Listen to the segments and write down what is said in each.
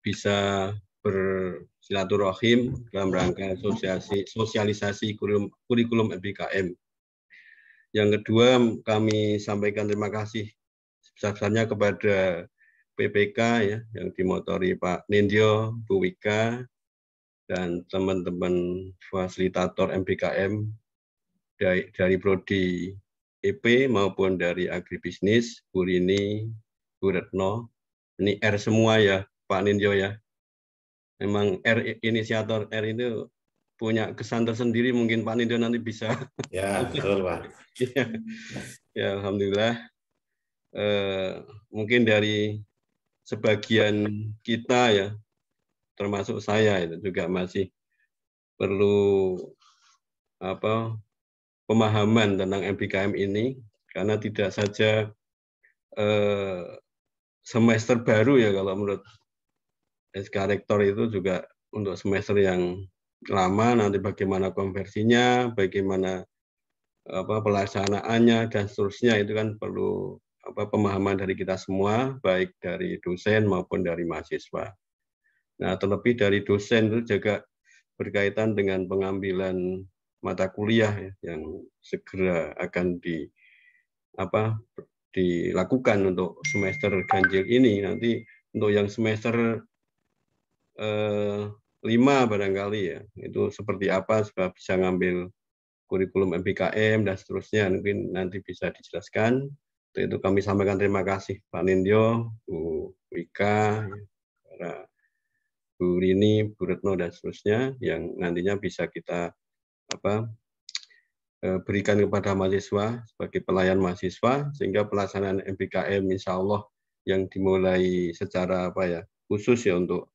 bisa bersilaturahim dalam rangka sosialisasi kurikulum MBKM. Yang kedua, kami sampaikan terima kasih sebesar-besarnya kepada PPK ya, yang dimotori Pak Nindyo, Bu Wika, dan teman-teman fasilitator MBKM dari Prodi EP maupun dari agribisnis, Bu Rini, Bu Retno. Ini R semua ya, Pak Nindyo ya. Memang R, inisiator R itu punya kesan tersendiri, mungkin Pak Nindyo nanti bisa. Ya, betul Pak. Ya, alhamdulillah. Mungkin dari sebagian kita ya, termasuk saya itu juga masih perlu pemahaman tentang MBKM ini, karena tidak saja semester baru ya, kalau menurut SK Rektor itu juga untuk semester yang lama, nanti bagaimana konversinya, bagaimana pelaksanaannya, dan seterusnya, itu kan perlu pemahaman dari kita semua, baik dari dosen maupun dari mahasiswa. Nah, terlebih dari dosen itu juga berkaitan dengan pengambilan mata kuliah ya, yang segera akan dilakukan untuk semester ganjil ini. Nanti untuk yang semester 5 barangkali ya, itu seperti apa supaya bisa ngambil kurikulum MBKM dan seterusnya, mungkin nanti bisa dijelaskan. Untuk itu kami sampaikan terima kasih Pak Nindyo, Bu Wika, Bu Rini, Bu Retno, dan seterusnya, yang nantinya bisa kita berikan kepada mahasiswa sebagai pelayan mahasiswa, sehingga pelaksanaan MBKM insya Allah yang dimulai secara khusus ya untuk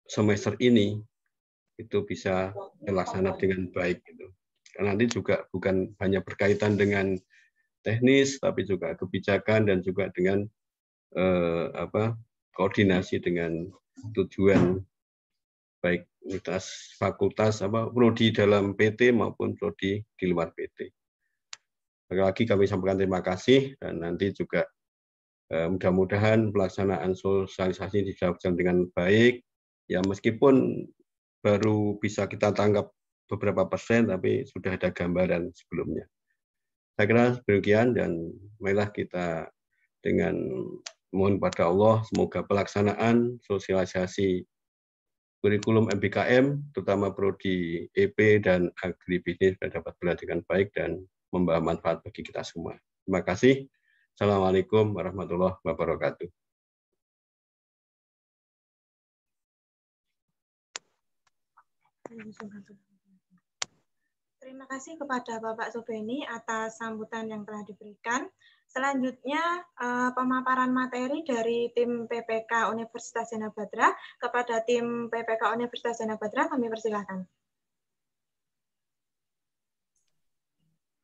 semester ini itu bisa terlaksana dengan baik gitu. Karena nanti juga bukan hanya berkaitan dengan teknis, tapi juga kebijakan dan juga dengan koordinasi dengan tujuan baik universitas, fakultas, prodi dalam PT maupun prodi di luar PT. Sekali lagi kami sampaikan terima kasih, dan nanti juga mudah-mudahan pelaksanaan sosialisasi dilakukan dengan baik. Ya, meskipun baru bisa kita tanggap beberapa persen, tapi sudah ada gambaran sebelumnya. Saya kira demikian, dan marilah kita dengan mohon pada Allah, semoga pelaksanaan sosialisasi kurikulum MBKM, terutama prodi EP dan agribisnis, dapat berjalan dengan baik dan membawa manfaat bagi kita semua. Terima kasih. Assalamualaikum warahmatullahi wabarakatuh. Terima kasih kepada Bapak Subeni atas sambutan yang telah diberikan. Selanjutnya, pemaparan materi dari tim PPK Universitas Jana Badra. Kepada tim PPK Universitas Jana Badra, kami persilakan.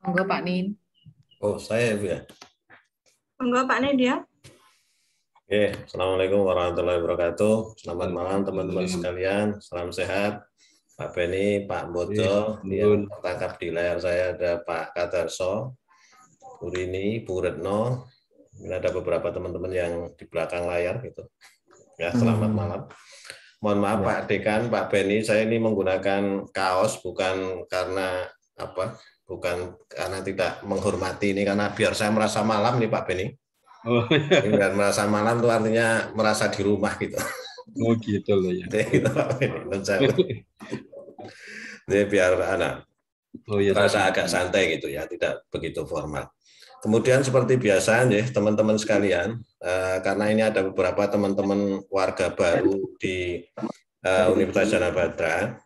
Monggo Pak Nin. Oh, saya ya. Monggo Pak Nin ya. Oke, Assalamualaikum warahmatullahi wabarakatuh. Selamat malam teman-teman sekalian. Salam sehat. Pak Beni, Pak Bodo, yang tertangkap di layar saya ada Pak Kadarso, Bu Rini, Bu Retno. Ini ada beberapa teman-teman yang di belakang layar gitu. Ya, selamat malam. Mohon maaf Pak Dekan, Pak Beni, saya ini menggunakan kaos bukan karena bukan karena tidak menghormati ini, karena biar saya merasa malam nih Pak Beni. Oh, biar merasa malam itu artinya merasa di rumah gitu. Oh gitu loh ya. Jadi biar terasa agak santai gitu ya, tidak begitu formal. Kemudian seperti biasa nih teman-teman sekalian, karena ini ada beberapa teman-teman warga baru di Universitas Jana Badra.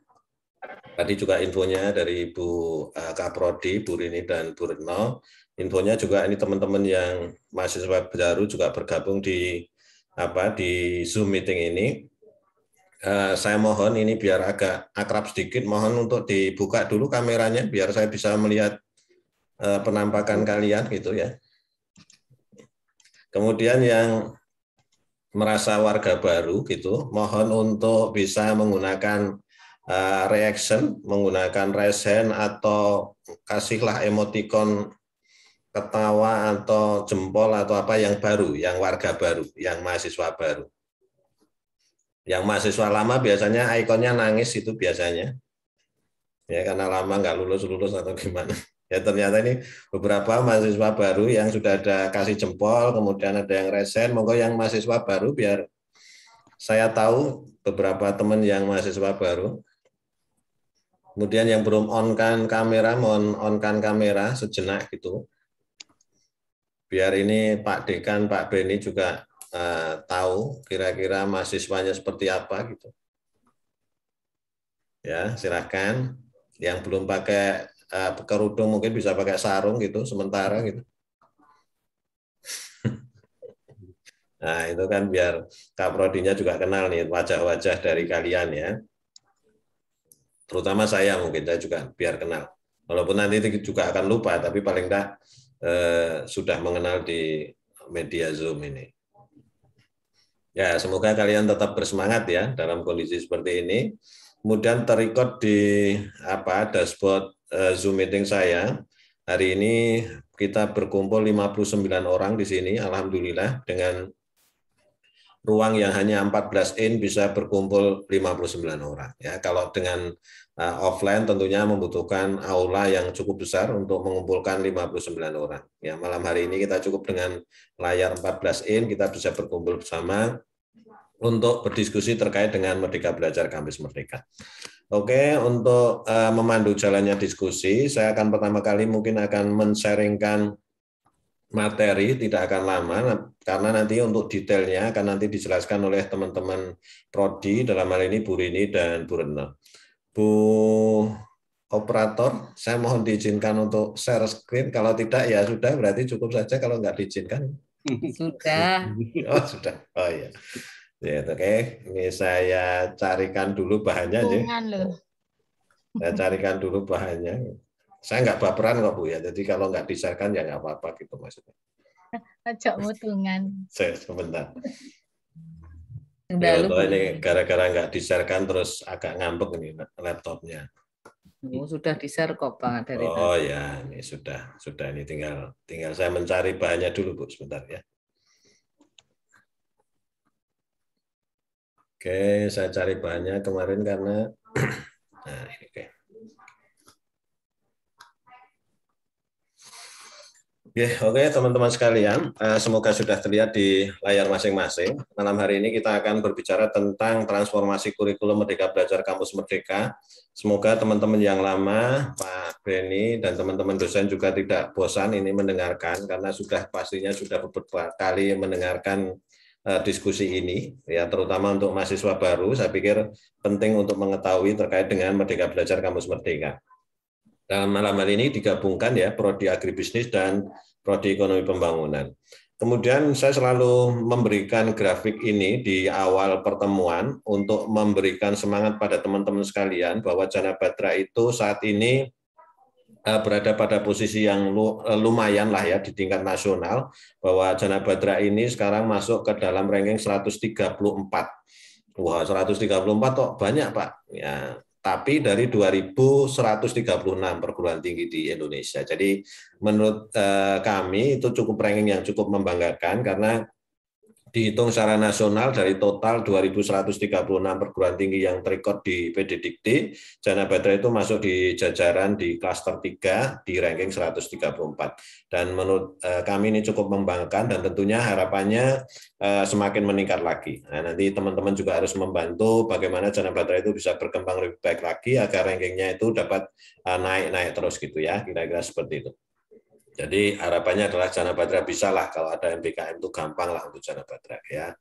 Tadi juga infonya dari Bu Kaprodi, Bu Rini, dan Bu Retno. Infonya juga ini teman-teman yang mahasiswa baru juga bergabung di Zoom meeting ini. Saya mohon ini biar agak akrab sedikit, mohon untuk dibuka dulu kameranya biar saya bisa melihat penampakan kalian gitu ya. Kemudian yang merasa warga baru gitu, mohon untuk bisa menggunakan reaction, menggunakan raise hand atau kasihlah emoticon ketawa atau jempol atau apa yang baru, yang warga baru, yang mahasiswa baru. Yang mahasiswa lama biasanya ikonnya nangis itu biasanya. Ya karena lama nggak lulus atau gimana. Ya ternyata ini beberapa mahasiswa baru yang sudah ada kasih jempol, kemudian ada yang resen. Monggo yang mahasiswa baru biar saya tahu beberapa teman yang mahasiswa baru. Kemudian yang belum on-kan kamera, mohon on-kan kamera sejenak gitu. Biar ini Pak Dekan, Pak Beni juga tahu kira-kira mahasiswanya seperti apa gitu. Ya, silakan. Yang belum pakai kerudung mungkin bisa pakai sarung gitu sementara gitu. Nah, itu kan biar Kaprodinya juga kenal nih wajah-wajah dari kalian ya. Terutama saya mungkin, saya juga biar kenal. Walaupun nanti juga akan lupa, tapi paling tidak sudah mengenal di media Zoom ini. Ya, semoga kalian tetap bersemangat ya dalam kondisi seperti ini. Kemudian terrecord di dashboard Zoom meeting saya. Hari ini kita berkumpul 59 orang di sini, alhamdulillah, dengan ruang yang hanya 14 in bisa berkumpul 59 orang. Ya, kalau dengan offline tentunya membutuhkan aula yang cukup besar untuk mengumpulkan 59 orang. Ya, malam hari ini kita cukup dengan layar 14 in, kita bisa berkumpul bersama untuk berdiskusi terkait dengan Merdeka Belajar Kampus Merdeka. Oke, untuk memandu jalannya diskusi, saya akan pertama kali mungkin akan men-sharingkan materi, tidak akan lama, karena nanti untuk detailnya akan nanti dijelaskan oleh teman-teman Prodi, dalam hal ini Bu Rini dan Bu Retno. Bu Operator, saya mohon diizinkan untuk share screen, kalau tidak ya sudah, berarti cukup saja kalau nggak diizinkan. Sudah. Oh, sudah. Oh iya. Ya, oke. Ini saya carikan dulu bahannya. Saya carikan dulu bahannya. Saya nggak baperan kok Bu ya. Jadi kalau nggak di-share-kan ya nggak apa-apa gitu maksudnya. Ajak mutungan. Sebentar. Ya, ini gara-gara nggak di-share-kan terus agak ngambek ini laptopnya. Sudah di-share kok Pak dari Oh tadi. Ya, ini sudah ini tinggal saya mencari bahannya dulu Bu sebentar ya. Oke, saya cari bahannya kemarin karena nah ini oke. Oke, teman-teman sekalian, semoga sudah terlihat di layar masing-masing. Malam hari ini kita akan berbicara tentang transformasi kurikulum Merdeka Belajar Kampus Merdeka. Semoga teman-teman yang lama, Pak Beni dan teman-teman dosen juga tidak bosan ini mendengarkan, karena pastinya sudah beberapa kali mendengarkan diskusi ini, ya terutama untuk mahasiswa baru. Saya pikir penting untuk mengetahui terkait dengan Merdeka Belajar Kampus Merdeka. Dalam malam hari ini digabungkan ya Prodi Agribisnis dan Prodi Ekonomi Pembangunan. Kemudian saya selalu memberikan grafik ini di awal pertemuan untuk memberikan semangat pada teman-teman sekalian bahwa Janabadra itu saat ini berada pada posisi yang lumayan lah ya di tingkat nasional, bahwa Janabadra ini sekarang masuk ke dalam ranking 134. Wah, 134 kok banyak Pak. Ya, tapi dari 2.136 perguruan tinggi di Indonesia. Jadi menurut kami itu cukup ranking yang cukup membanggakan, karena dihitung secara nasional dari total 2.136 perguruan tinggi yang terrecord di PD Dikti, Janabadra itu masuk di jajaran di klaster 3 di ranking 134. Dan menurut kami ini cukup membanggakan, dan tentunya harapannya semakin meningkat lagi. Nah, nanti teman-teman juga harus membantu bagaimana Janabadra itu bisa berkembang lebih baik lagi agar rankingnya itu dapat naik-naik terus gitu ya, kira-kira seperti itu. Jadi harapannya adalah Janabadra bisa lah, kalau ada MBKM itu gampang lah untuk Janabadra ya.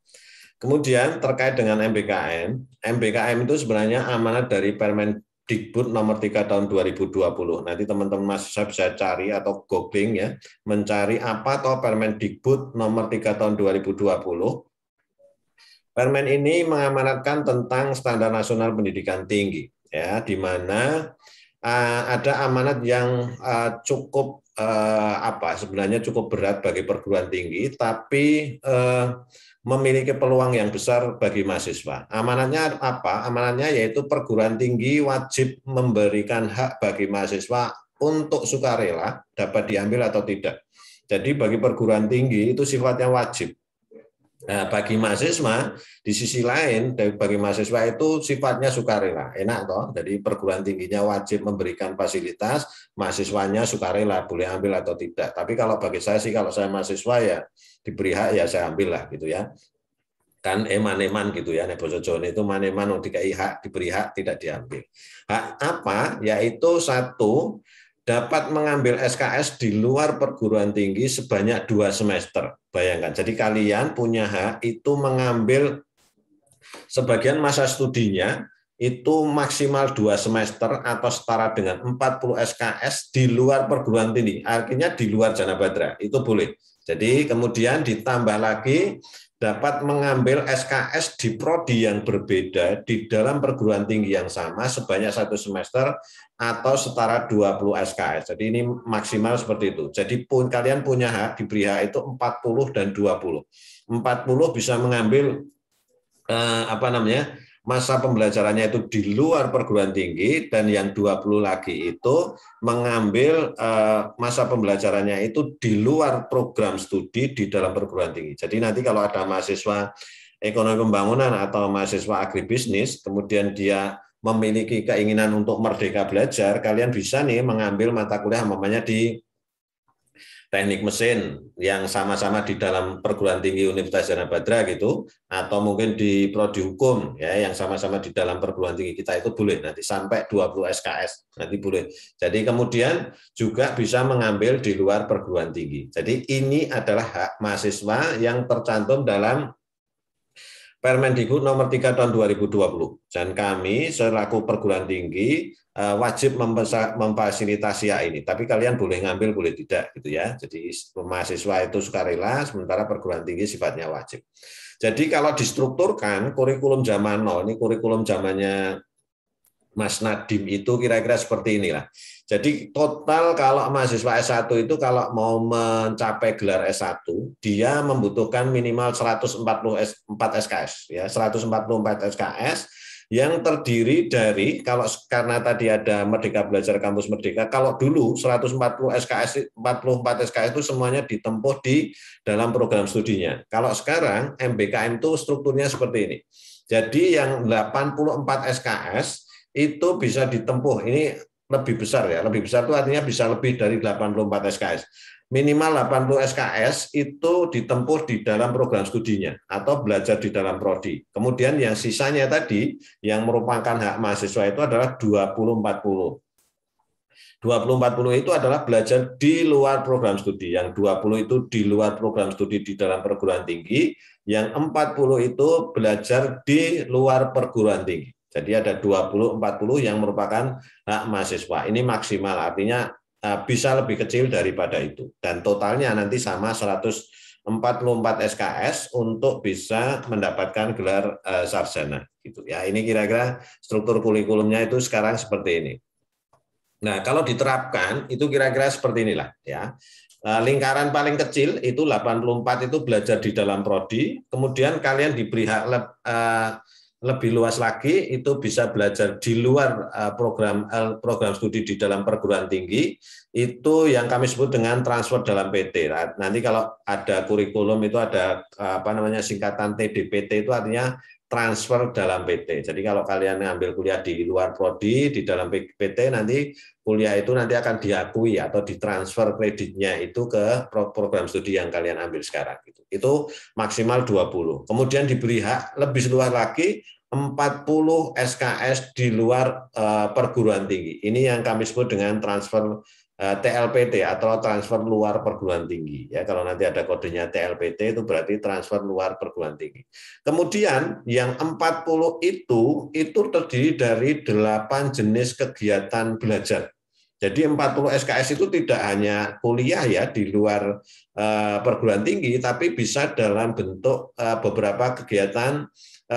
Kemudian terkait dengan MBKM itu sebenarnya amanat dari Permendikbud nomor 3 tahun 2020. Nanti teman-teman mahasiswa bisa cari atau googling ya, mencari apa atau Permendikbud nomor 3 tahun 2020. Permen ini mengamanatkan tentang standar nasional pendidikan tinggi ya, di mana ada amanat yang cukup sebenarnya cukup berat bagi perguruan tinggi, tapi memiliki peluang yang besar bagi mahasiswa. Amanatnya apa? Amanatnya yaitu perguruan tinggi wajib memberikan hak bagi mahasiswa untuk sukarela dapat diambil atau tidak. Jadi bagi perguruan tinggi itu sifatnya wajib. Nah, bagi mahasiswa di sisi lain, bagi mahasiswa itu sifatnya sukarela, enak toh. Jadi perguruan tingginya wajib memberikan fasilitas, mahasiswanya sukarela, boleh ambil atau tidak. Tapi kalau bagi saya sih, kalau saya mahasiswa ya diberi hak ya saya ambil lah gitu ya. Kan eman-eman gitu ya, nek basa Jawa itu maneman dikai hak, diberi hak tidak diambil. Hak apa? Yaitu satu, dapat mengambil SKS di luar perguruan tinggi sebanyak 2 semester. Bayangkan, jadi kalian punya hak itu mengambil sebagian masa studinya itu maksimal 2 semester atau setara dengan 40 SKS di luar perguruan tinggi. Artinya di luar Jana Badra, itu boleh. Jadi kemudian ditambah lagi dapat mengambil SKS di prodi yang berbeda di dalam perguruan tinggi yang sama sebanyak 1 semester atau setara 20 SKS. Jadi ini maksimal seperti itu. Jadi kalian punya hak, diberi hak itu 40 dan 20. 40 bisa mengambil masa pembelajarannya itu di luar perguruan tinggi, dan yang 20 lagi itu mengambil masa pembelajarannya itu di luar program studi di dalam perguruan tinggi. Jadi nanti kalau ada mahasiswa ekonomi pembangunan atau mahasiswa agribisnis, kemudian dia memiliki keinginan untuk merdeka belajar, kalian bisa nih mengambil mata kuliah namanya di teknik mesin yang sama-sama di dalam perguruan tinggi Universitas Jana Badra gitu, atau mungkin di prodi hukum ya yang sama-sama di dalam perguruan tinggi kita, itu boleh nanti sampai 20 SKS nanti boleh. Jadi kemudian juga bisa mengambil di luar perguruan tinggi. Jadi ini adalah hak mahasiswa yang tercantum dalam Permendikbud nomor 3 tahun 2020. Dan kami selaku perguruan tinggi wajib memfasilitasi ini. Tapi kalian boleh ngambil, boleh tidak gitu ya. Jadi mahasiswa itu sukarela, sementara perguruan tinggi sifatnya wajib. Jadi kalau distrukturkan kurikulum zaman now, ini kurikulum zamannya Mas Nadiem itu kira-kira seperti inilah. Jadi total kalau mahasiswa S1 itu kalau mau mencapai gelar S1, dia membutuhkan minimal 144 SKS, ya 144 SKS yang terdiri dari, kalau karena tadi ada Merdeka Belajar Kampus Merdeka, kalau dulu 140 SKS, 44 SKS itu semuanya ditempuh di dalam program studinya. Kalau sekarang MBKM itu strukturnya seperti ini. Jadi yang 84 SKS itu bisa ditempuh, ini lebih besar ya, lebih besar itu artinya bisa lebih dari 84 SKS. Minimal 80 SKS itu ditempuh di dalam program studinya atau belajar di dalam prodi. Kemudian yang sisanya tadi yang merupakan hak mahasiswa itu adalah 20-40. 20-40 itu adalah belajar di luar program studi, yang 20 itu di luar program studi di dalam perguruan tinggi, yang 40 itu belajar di luar perguruan tinggi. Jadi ada 20-40 yang merupakan hak mahasiswa. Ini maksimal, artinya bisa lebih kecil daripada itu. Dan totalnya nanti sama 144 SKS untuk bisa mendapatkan gelar sarjana. Gitu ya. Ini kira-kira struktur kurikulumnya itu sekarang seperti ini. Nah, kalau diterapkan itu kira-kira seperti inilah ya. Lingkaran paling kecil itu 84 itu belajar di dalam prodi, kemudian kalian diberi hak lebih luas lagi itu bisa belajar di luar program studi di dalam perguruan tinggi, itu yang kami sebut dengan transfer dalam PT. Nanti kalau ada kurikulum itu ada singkatan TDPT, itu artinya transfer dalam PT. Jadi kalau kalian ngambil kuliah di luar prodi di dalam PT, nanti kuliah itu nanti akan diakui atau ditransfer kreditnya itu ke program studi yang kalian ambil sekarang. Itu maksimal 20. Kemudian diberi hak lebih luas lagi 40 SKS di luar perguruan tinggi. Ini yang kami sebut dengan transfer TLPT atau transfer luar perguruan tinggi. Ya, kalau nanti ada kodenya TLPT itu berarti transfer luar perguruan tinggi. Kemudian yang 40 itu terdiri dari 8 jenis kegiatan belajar. Jadi 40 SKS itu tidak hanya kuliah ya di luar perguruan tinggi, tapi bisa dalam bentuk beberapa kegiatan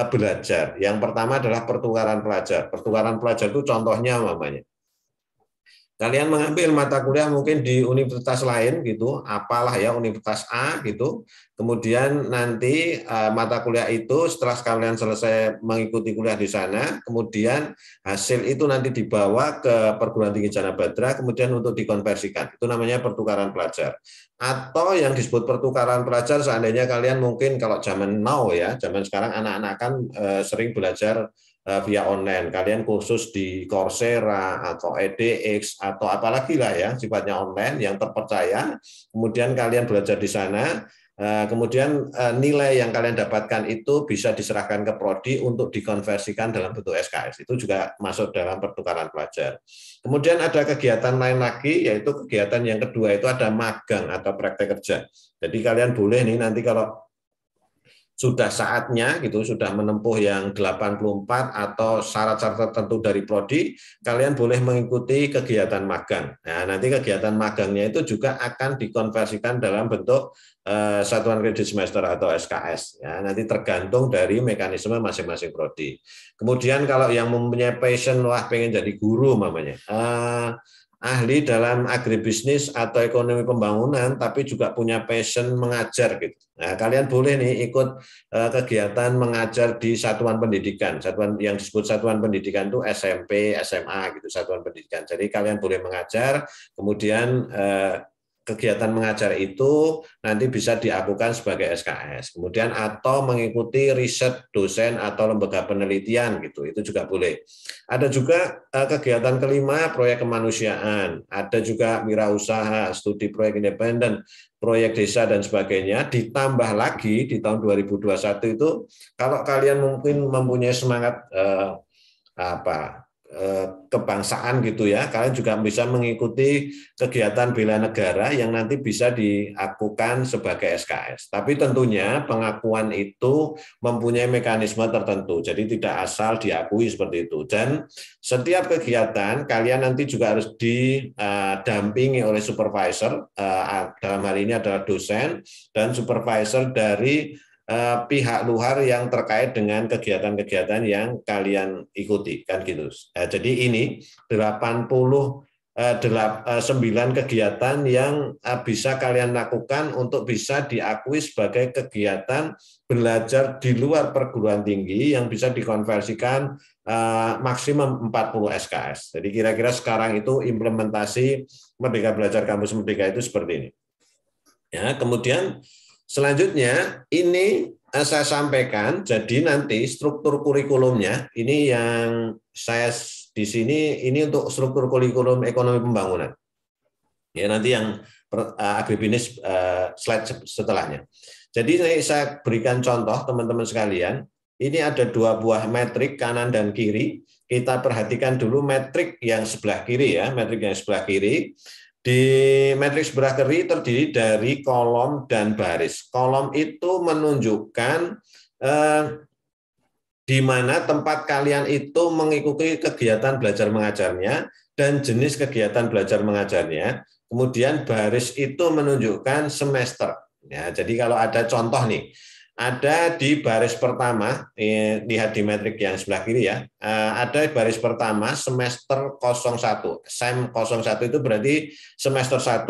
belajar. Yang pertama adalah pertukaran pelajar. Pertukaran pelajar itu contohnya namanya. Kalian mengambil mata kuliah mungkin di universitas lain gitu, apalah ya, universitas A gitu. Kemudian nanti mata kuliah itu setelah kalian selesai mengikuti kuliah di sana, kemudian hasil itu nanti dibawa ke perguruan tinggi Jana Badra, kemudian untuk dikonversikan. Itu namanya pertukaran pelajar. Atau yang disebut pertukaran pelajar, seandainya kalian mungkin kalau zaman now ya, zaman sekarang anak-anak kan sering belajar via online, kalian kursus di Coursera atau edX atau apalagi lah ya sifatnya online yang terpercaya, kemudian kalian belajar di sana, kemudian nilai yang kalian dapatkan itu bisa diserahkan ke prodi untuk dikonversikan dalam bentuk SKS, itu juga masuk dalam pertukaran pelajar. Kemudian ada kegiatan lain lagi, yaitu kegiatan yang kedua itu ada magang atau praktek kerja. Jadi kalian boleh nih nanti kalau sudah saatnya gitu, sudah menempuh yang 84 atau syarat-syarat tertentu dari prodi, kalian boleh mengikuti kegiatan magang. Nah, nanti kegiatan magangnya itu juga akan dikonversikan dalam bentuk satuan kredit semester atau SKS. Ya, nanti tergantung dari mekanisme masing-masing prodi. Kemudian kalau yang mempunyai passion, wah pengen jadi guru mamanya, ahli dalam agribisnis atau ekonomi pembangunan, tapi juga punya passion mengajar gitu. Nah, kalian boleh nih ikut kegiatan mengajar di satuan pendidikan. Satuan yang disebut satuan pendidikan itu SMP, SMA gitu, satuan pendidikan. Jadi kalian boleh mengajar, kemudian kegiatan mengajar itu nanti bisa diakukan sebagai SKS. Kemudian atau mengikuti riset dosen atau lembaga penelitian gitu, itu juga boleh. Ada juga kegiatan kelima, proyek kemanusiaan. Ada juga wirausaha, studi proyek independen, proyek desa dan sebagainya. Ditambah lagi di tahun 2021 itu, kalau kalian mungkin mempunyai semangat kebangsaan gitu ya, kalian juga bisa mengikuti kegiatan bela negara yang nanti bisa dilakukan sebagai SKS. Tapi tentunya pengakuan itu mempunyai mekanisme tertentu, jadi tidak asal diakui seperti itu. Dan setiap kegiatan kalian nanti juga harus didampingi oleh supervisor, dalam hal ini adalah dosen dan supervisor dari pihak luar yang terkait dengan kegiatan-kegiatan yang kalian ikuti kan gitu. Jadi ini 89 kegiatan yang bisa kalian lakukan untuk bisa diakui sebagai kegiatan belajar di luar perguruan tinggi yang bisa dikonversikan maksimum 40 SKS. Jadi kira-kira sekarang itu implementasi Merdeka Belajar Kampus Merdeka itu seperti ini. Ya, kemudian selanjutnya ini saya sampaikan, jadi nanti struktur kurikulumnya ini yang saya di sini ini untuk struktur kurikulum ekonomi pembangunan. Ya, nanti yang agribisnis slide setelahnya. Jadi saya berikan contoh teman-teman sekalian, ini ada dua buah metrik kanan dan kiri. Kita perhatikan dulu metrik yang sebelah kiri ya, metrik yang sebelah kiri. Di matriks sebelah kiri terdiri dari kolom dan baris. Kolom itu menunjukkan di mana tempat kalian itu mengikuti kegiatan belajar mengajarnya dan jenis kegiatan belajar mengajarnya. Kemudian baris itu menunjukkan semester. Ya, jadi kalau ada contoh nih, ada di baris pertama, lihat di metrik yang sebelah kiri ya, ada baris pertama semester 01, SEM 01 itu berarti semester 1,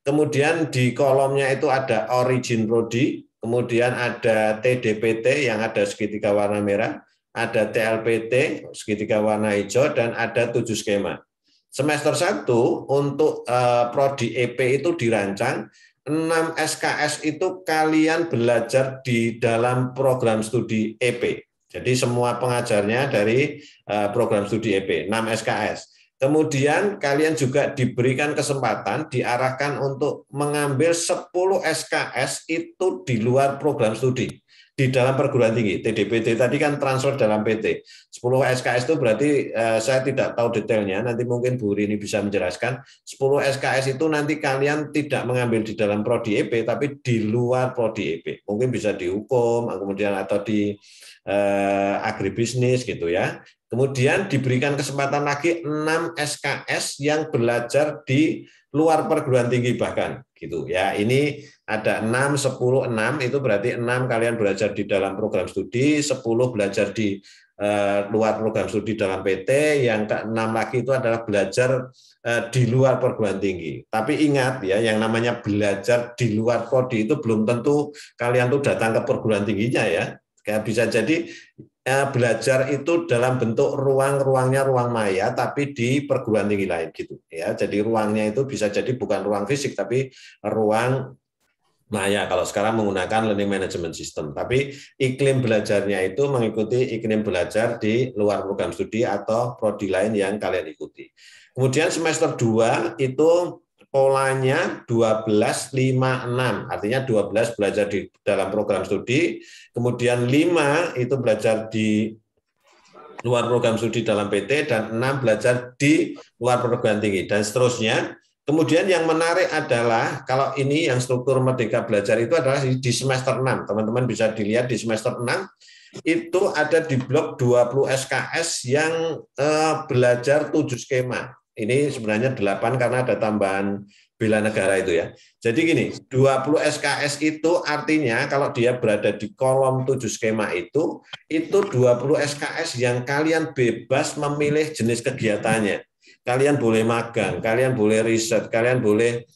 kemudian di kolomnya itu ada origin prodi, kemudian ada TDPT yang ada segitiga warna merah, ada TLPT segitiga warna hijau, dan ada 7 skema. Semester 1 untuk prodi EP itu dirancang 6 SKS itu kalian belajar di dalam program studi EP. Jadi semua pengajarnya dari program studi EP, 6 SKS. Kemudian kalian juga diberikan kesempatan, diarahkan untuk mengambil 10 SKS itu di luar program studi. Di dalam perguruan tinggi, TDPT tadi kan transfer dalam PT. 10 SKS itu berarti saya tidak tahu detailnya, nanti mungkin Bu Rini bisa menjelaskan. 10 SKS itu nanti kalian tidak mengambil di dalam prodi EP, tapi di luar prodi EP. Mungkin bisa di hukum, kemudian atau di agribisnis gitu ya. Kemudian diberikan kesempatan lagi 6 SKS yang belajar di luar perguruan tinggi bahkan gitu ya. Ini ada 6, 10, 6 itu berarti 6 kalian belajar di dalam program studi, 10 belajar di luar program studi dalam PT, yang keenam lagi itu adalah belajar di luar perguruan tinggi. Tapi ingat ya, yang namanya belajar di luar prodi itu belum tentu kalian tuh datang ke perguruan tingginya ya. Kayak bisa jadi belajar itu dalam bentuk ruangnya ruang maya, tapi di perguruan tinggi lain gitu ya. Jadi ruangnya itu bisa jadi bukan ruang fisik, tapi ruang maya kalau sekarang menggunakan learning management system. Tapi iklim belajarnya itu mengikuti iklim belajar di luar program studi atau prodi lain yang kalian ikuti. Kemudian semester 2 itu polanya 12-5-6, artinya 12 belajar di dalam program studi, kemudian 5 itu belajar di luar program studi dalam PT, dan 6 belajar di luar perguruan tinggi, dan seterusnya. Kemudian yang menarik adalah, kalau ini yang struktur Merdeka Belajar itu adalah di semester 6, teman-teman bisa dilihat di semester 6, itu ada di blok 20 SKS yang belajar 7 skema. Ini sebenarnya 8 karena ada tambahan bela negara itu ya. Jadi gini, 20 SKS itu artinya kalau dia berada di kolom 7 skema itu 20 SKS yang kalian bebas memilih jenis kegiatannya. Kalian boleh magang, kalian boleh riset, kalian boleh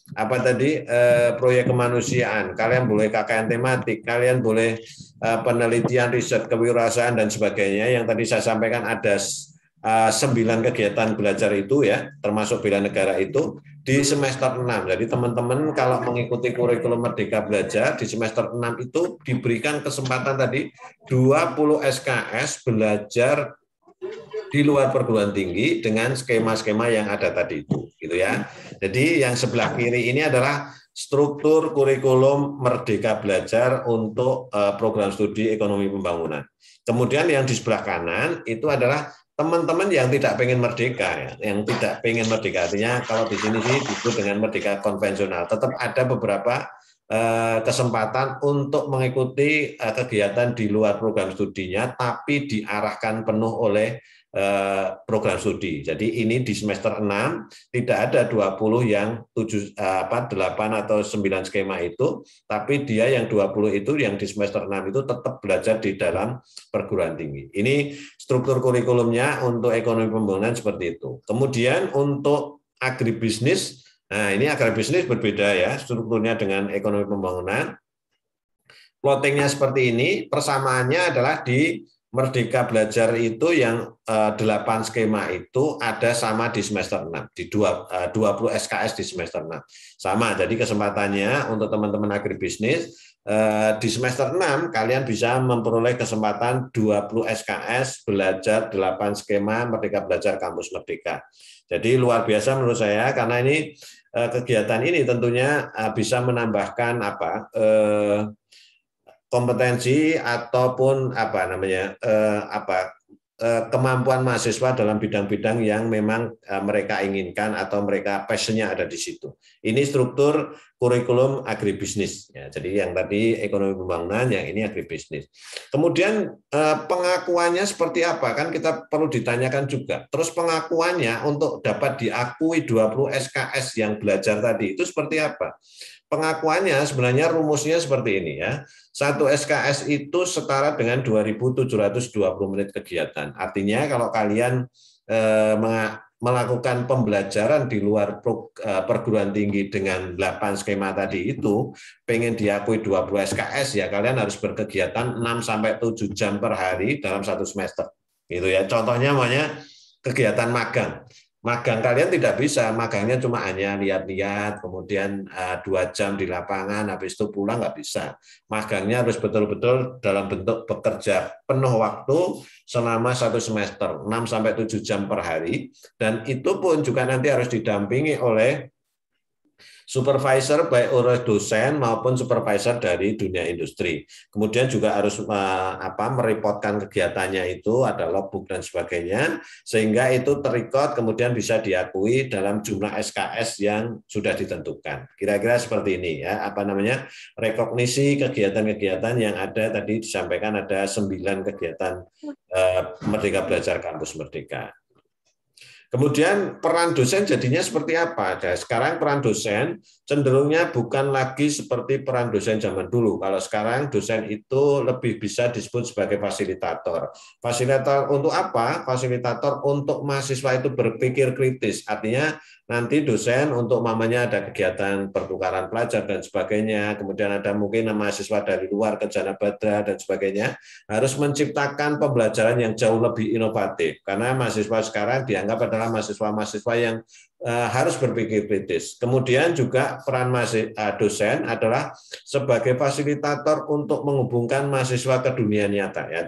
proyek kemanusiaan, kalian boleh KKN tematik, kalian boleh penelitian, riset, kewirausahaan dan sebagainya. Yang tadi saya sampaikan ada 9 kegiatan belajar itu ya, termasuk bela negara itu di semester 6. Jadi teman-teman kalau mengikuti kurikulum Merdeka Belajar di semester 6 itu diberikan kesempatan tadi 20 SKS belajar di luar perguruan tinggi dengan skema-skema yang ada tadi itu, gitu ya. Jadi yang sebelah kiri ini adalah struktur kurikulum Merdeka Belajar untuk program studi ekonomi pembangunan. Kemudian yang di sebelah kanan itu adalah teman-teman yang tidak pengen merdeka ya, yang tidak pengen merdeka, artinya kalau di sini sih disebut dengan merdeka konvensional, tetap ada beberapa kesempatan untuk mengikuti kegiatan di luar program studinya, tapi diarahkan penuh oleh program studi. Jadi ini di semester 6 tidak ada 20 yang 8 atau 9 skema itu, tapi dia yang 20 itu yang di semester 6 itu tetap belajar di dalam perguruan tinggi. Ini struktur kurikulumnya untuk ekonomi pembangunan seperti itu. Kemudian untuk agribisnis, nah ini agribisnis berbeda ya strukturnya dengan ekonomi pembangunan. Plottingnya seperti ini, persamaannya adalah di Merdeka Belajar itu yang 8 skema itu ada sama di semester 6, di 20 SKS di semester 6. Sama, jadi kesempatannya untuk teman-teman agribisnis, di semester 6 kalian bisa memperoleh kesempatan 20 SKS belajar 8 skema Merdeka Belajar Kampus Merdeka. Jadi luar biasa menurut saya, karena ini kegiatan ini tentunya bisa menambahkan kompetensi ataupun kemampuan mahasiswa dalam bidang-bidang yang memang mereka inginkan atau mereka passionnya ada di situ. Ini struktur kurikulum agribisnis. Ya, jadi yang tadi ekonomi pembangunan, yang ini agribisnis. Kemudian pengakuannya seperti apa? Kan kita perlu ditanyakan juga. Terus pengakuannya untuk dapat diakui 20 SKS yang belajar tadi itu seperti apa? Pengakuannya sebenarnya rumusnya seperti ini ya. 1 SKS itu setara dengan 2.720 menit kegiatan. Artinya kalau kalian melakukan pembelajaran di luar perguruan tinggi dengan 8 skema tadi itu, pengen diakui 20 SKS ya kalian harus berkegiatan 6-7 jam per hari dalam 1 semester. Gitu ya. Contohnya namanya kegiatan magang. Magang kalian tidak bisa, magangnya cuma hanya lihat-lihat, kemudian 2 jam di lapangan, habis itu pulang, nggak bisa. Magangnya harus betul-betul dalam bentuk bekerja penuh waktu selama 1 semester, 6-7 jam per hari, dan itu pun juga nanti harus didampingi oleh supervisor baik oleh dosen maupun supervisor dari dunia industri. Kemudian juga harus mereportkan kegiatannya itu, ada logbook dan sebagainya, sehingga itu terrecord kemudian bisa diakui dalam jumlah SKS yang sudah ditentukan. Kira-kira seperti ini ya, rekognisi kegiatan-kegiatan yang ada tadi disampaikan ada 9 kegiatan Merdeka Belajar Kampus Merdeka. Kemudian peran dosen jadinya seperti apa? Nah, sekarang peran dosen cenderungnya bukan lagi seperti peran dosen zaman dulu. Kalau sekarang dosen itu lebih bisa disebut sebagai fasilitator. Fasilitator untuk apa? Fasilitator untuk mahasiswa itu berpikir kritis. Artinya nanti dosen untuk mamanya ada kegiatan pertukaran pelajar dan sebagainya, kemudian ada mungkin mahasiswa dari luar ke Jana Badra dan sebagainya, harus menciptakan pembelajaran yang jauh lebih inovatif. Karena mahasiswa sekarang dianggap adalah mahasiswa-mahasiswa yang harus berpikir kritis. Kemudian juga peran dosen adalah sebagai fasilitator untuk menghubungkan mahasiswa ke dunia nyata. Ya,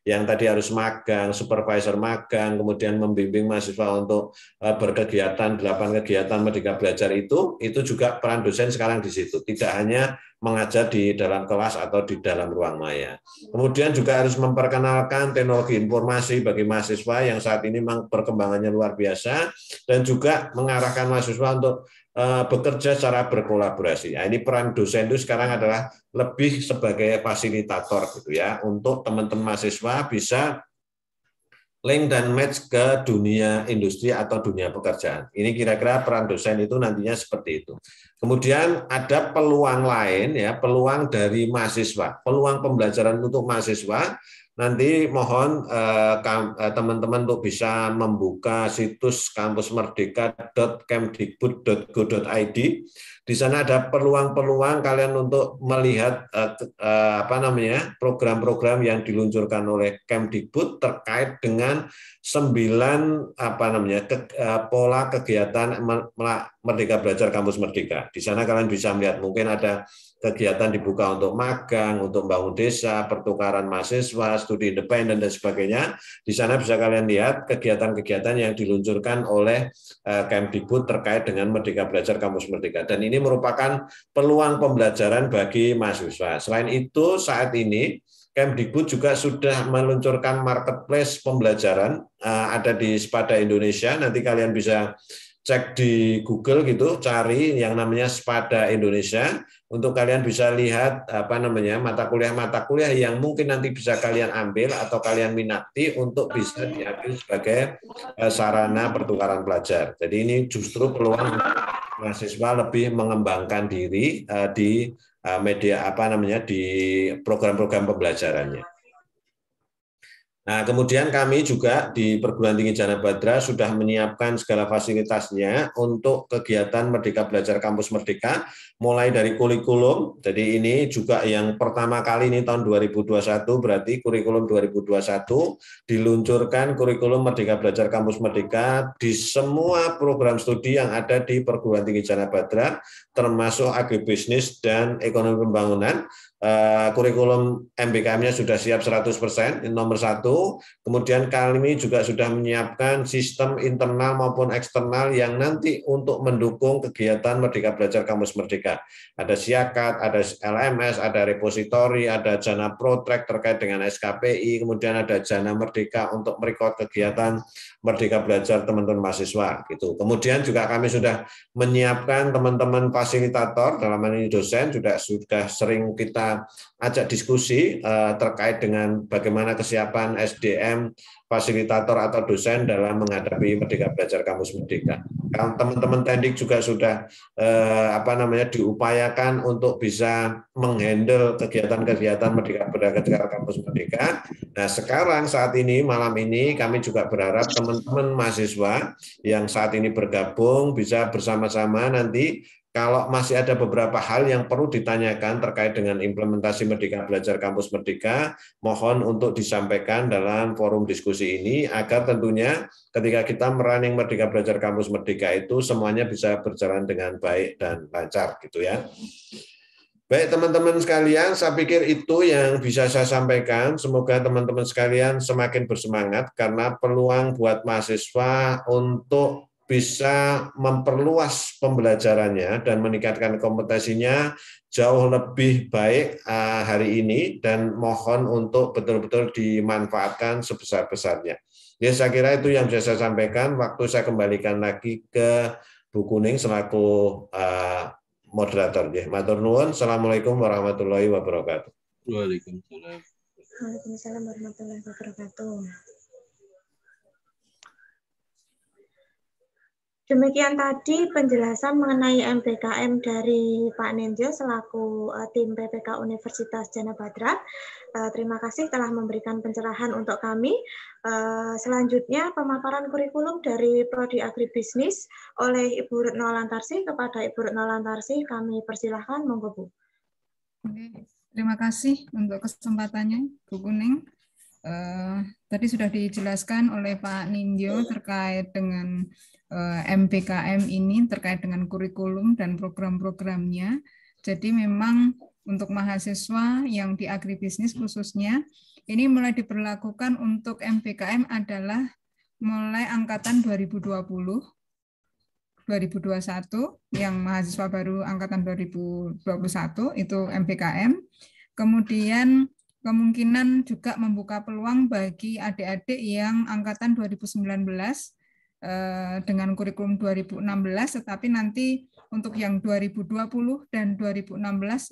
yang tadi harus magang, supervisor magang, kemudian membimbing mahasiswa untuk berkegiatan 8 kegiatan Merdeka Belajar itu juga peran dosen sekarang di situ. Tidak hanya mengajar di dalam kelas atau di dalam ruang maya. Kemudian juga harus memperkenalkan teknologi informasi bagi mahasiswa yang saat ini memang perkembangannya luar biasa, dan juga mengarahkan mahasiswa untuk bekerja secara berkolaborasi. Nah, ini peran dosen itu sekarang adalah lebih sebagai fasilitator gitu ya, untuk teman-teman mahasiswa bisa link dan match ke dunia industri atau dunia pekerjaan. Ini kira-kira peran dosen itu nantinya seperti itu. Kemudian ada peluang lain ya, peluang dari mahasiswa, peluang pembelajaran untuk mahasiswa. Nanti mohon teman-teman untuk bisa membuka situs kampusmerdeka.kemdikbud.go.id. Di sana ada peluang-peluang kalian untuk melihat program-program yang diluncurkan oleh Kemdikbud terkait dengan 9 pola kegiatan Merdeka Belajar Kampus Merdeka. Di sana kalian bisa melihat mungkin ada kegiatan dibuka untuk magang, untuk bangun desa, pertukaran mahasiswa, studi independen dan sebagainya. Di sana bisa kalian lihat kegiatan-kegiatan yang diluncurkan oleh Kemdikbud terkait dengan Merdeka Belajar Kampus Merdeka. Dan ini merupakan peluang pembelajaran bagi mahasiswa. Selain itu, saat ini Kemdikbud juga sudah meluncurkan marketplace pembelajaran, ada di Spada Indonesia. Nanti kalian bisa cek di Google gitu, cari yang namanya Spada Indonesia, untuk kalian bisa lihat mata kuliah yang mungkin nanti bisa kalian ambil atau kalian minati untuk bisa diambil sebagai sarana pertukaran pelajar. Jadi ini justru peluang mahasiswa lebih mengembangkan diri di media di program-program pembelajarannya. Nah, kemudian kami juga di Perguruan Tinggi Jana Badra sudah menyiapkan segala fasilitasnya untuk kegiatan Merdeka Belajar Kampus Merdeka, mulai dari kurikulum. Jadi ini juga yang pertama kali ini tahun 2021, berarti kurikulum 2021 diluncurkan kurikulum Merdeka Belajar Kampus Merdeka di semua program studi yang ada di Perguruan Tinggi Jana Badra, termasuk agribisnis dan ekonomi pembangunan. Kurikulum MBKM-nya sudah siap 100%, nomor 1. Kemudian kami juga sudah menyiapkan sistem internal maupun eksternal yang nanti untuk mendukung kegiatan Merdeka Belajar Kampus Merdeka. Ada Siakat, ada LMS, ada repositori, ada Jana Protrack terkait dengan SKPI, kemudian ada Jana Merdeka untuk merekod kegiatan Merdeka Belajar teman-teman mahasiswa. Gitu. Kemudian juga kami sudah menyiapkan teman-teman fasilitator, dalam hal ini dosen, sudah sering kita ajak diskusi terkait dengan bagaimana kesiapan SDM, fasilitator atau dosen dalam menghadapi Merdeka Belajar Kampus Merdeka. Teman-teman teknik juga sudah diupayakan untuk bisa menghandle kegiatan-kegiatan Merdeka Belajar Kampus Merdeka. Nah, sekarang saat ini malam ini kami juga berharap teman-teman mahasiswa yang saat ini bergabung bisa bersama-sama nanti. Kalau masih ada beberapa hal yang perlu ditanyakan terkait dengan implementasi Merdeka Belajar Kampus Merdeka, mohon untuk disampaikan dalam forum diskusi ini, agar tentunya ketika kita merunning Merdeka Belajar Kampus Merdeka itu semuanya bisa berjalan dengan baik dan lancar gitu ya. Baik teman-teman sekalian, saya pikir itu yang bisa saya sampaikan. Semoga teman-teman sekalian semakin bersemangat karena peluang buat mahasiswa untuk bisa memperluas pembelajarannya dan meningkatkan kompetensinya jauh lebih baik hari ini, dan mohon untuk betul-betul dimanfaatkan sebesar-besarnya. Ya, saya kira itu yang bisa saya sampaikan. Waktu saya kembalikan lagi ke Bu Kuning selaku moderator. Ya, matur nuwun. Assalamualaikum warahmatullahi wabarakatuh. Waalaikumsalam. Waalaikumsalam warahmatullahi wabarakatuh. Demikian tadi penjelasan mengenai MBKM dari Pak Nindyo selaku tim PPK Universitas Jana Badra. Terima kasih telah memberikan pencerahan untuk kami. Selanjutnya pemaparan kurikulum dari Prodi Agribisnis oleh Ibu Retno Lantarsi. Kepada Ibu Retno Lantarsi kami persilahkan, monggo Bu. Oke, terima kasih untuk kesempatannya Bu Kuning. Tadi sudah dijelaskan oleh Pak Nindyo terkait dengan MBKM ini, terkait dengan kurikulum dan program-programnya. Jadi memang untuk mahasiswa yang di agribisnis khususnya, ini mulai diberlakukan untuk MBKM adalah mulai angkatan 2020, 2021, yang mahasiswa baru angkatan 2021 itu MBKM. Kemudian kemungkinan juga membuka peluang bagi adik-adik yang angkatan 2019 dengan kurikulum 2016, tetapi nanti untuk yang 2020 dan 2016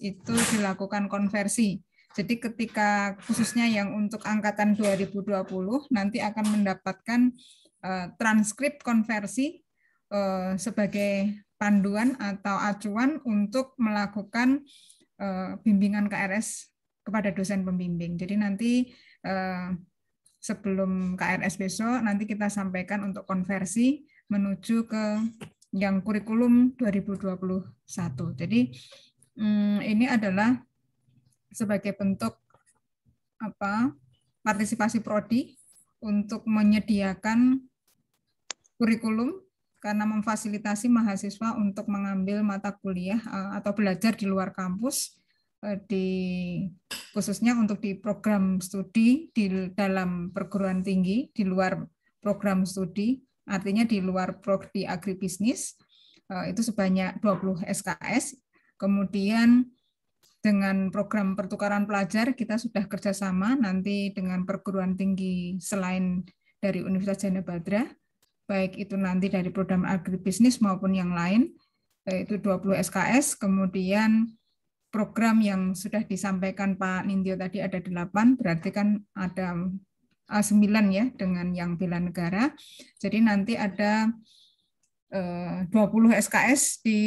itu dilakukan konversi. Jadi ketika khususnya yang untuk angkatan 2020 nanti akan mendapatkan transkrip konversi sebagai panduan atau acuan untuk melakukan bimbingan KRS kepada dosen pembimbing. Jadi nanti sebelum KRS besok nanti kita sampaikan untuk konversi menuju ke yang kurikulum 2021. Jadi ini adalah sebagai bentuk partisipasi prodi untuk menyediakan kurikulum karena memfasilitasi mahasiswa untuk mengambil mata kuliah atau belajar di luar kampus, khususnya untuk di program studi di dalam perguruan tinggi, di luar program studi, artinya di luar prodi agribisnis, itu sebanyak 20 SKS. Kemudian dengan program pertukaran pelajar kita sudah kerjasama nanti dengan perguruan tinggi selain dari Universitas Jana Badra, baik itu nanti dari program agribisnis maupun yang lain, yaitu 20 SKS, kemudian program yang sudah disampaikan Pak Nindyo tadi ada 8, berarti kan ada 9 ya dengan yang bela negara. Jadi nanti ada 20 SKS di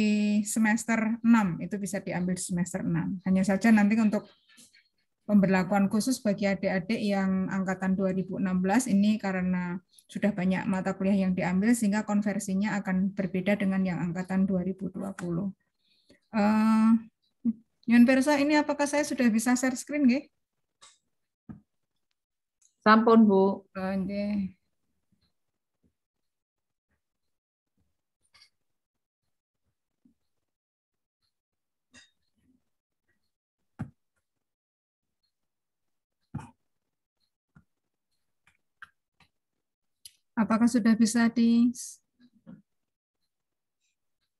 semester 6, itu bisa diambil di semester 6. Hanya saja nanti untuk pemberlakuan khusus bagi adik-adik yang angkatan 2016 ini karena sudah banyak mata kuliah yang diambil sehingga konversinya akan berbeda dengan yang angkatan 2020. Nyun Persa, ini apakah saya sudah bisa share screen nggih? Sampun, Bu. Nggih. Apakah sudah bisa di?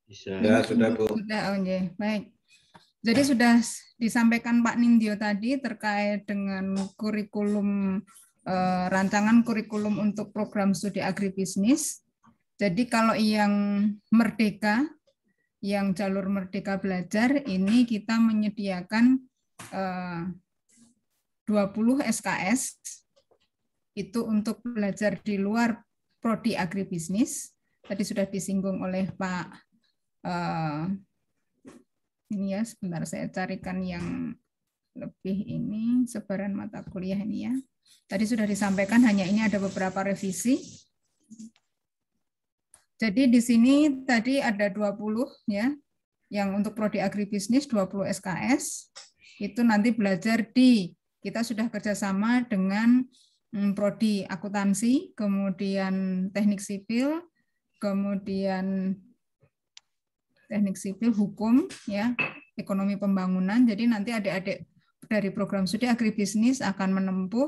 Bisa. Ya, sudah Bu. Sudah, baik. Jadi sudah disampaikan Pak Nindyo tadi terkait dengan kurikulum, rancangan kurikulum untuk program studi agribisnis. Jadi kalau yang merdeka, yang jalur merdeka belajar, ini kita menyediakan 20 SKS, itu untuk belajar di luar prodi agribisnis. Tadi sudah disinggung oleh Pak, ini ya, sebentar saya carikan yang lebih ini, sebaran mata kuliah ini ya. Tadi sudah disampaikan, hanya ini ada beberapa revisi. Jadi di sini tadi ada 20 ya, yang untuk prodi agribisnis 20 SKS, itu nanti belajar kita sudah kerjasama dengan prodi akuntansi, kemudian teknik sipil, kemudian teknik sipil, hukum, ya, ekonomi pembangunan. Jadi nanti adik-adik dari program studi agribisnis akan menempuh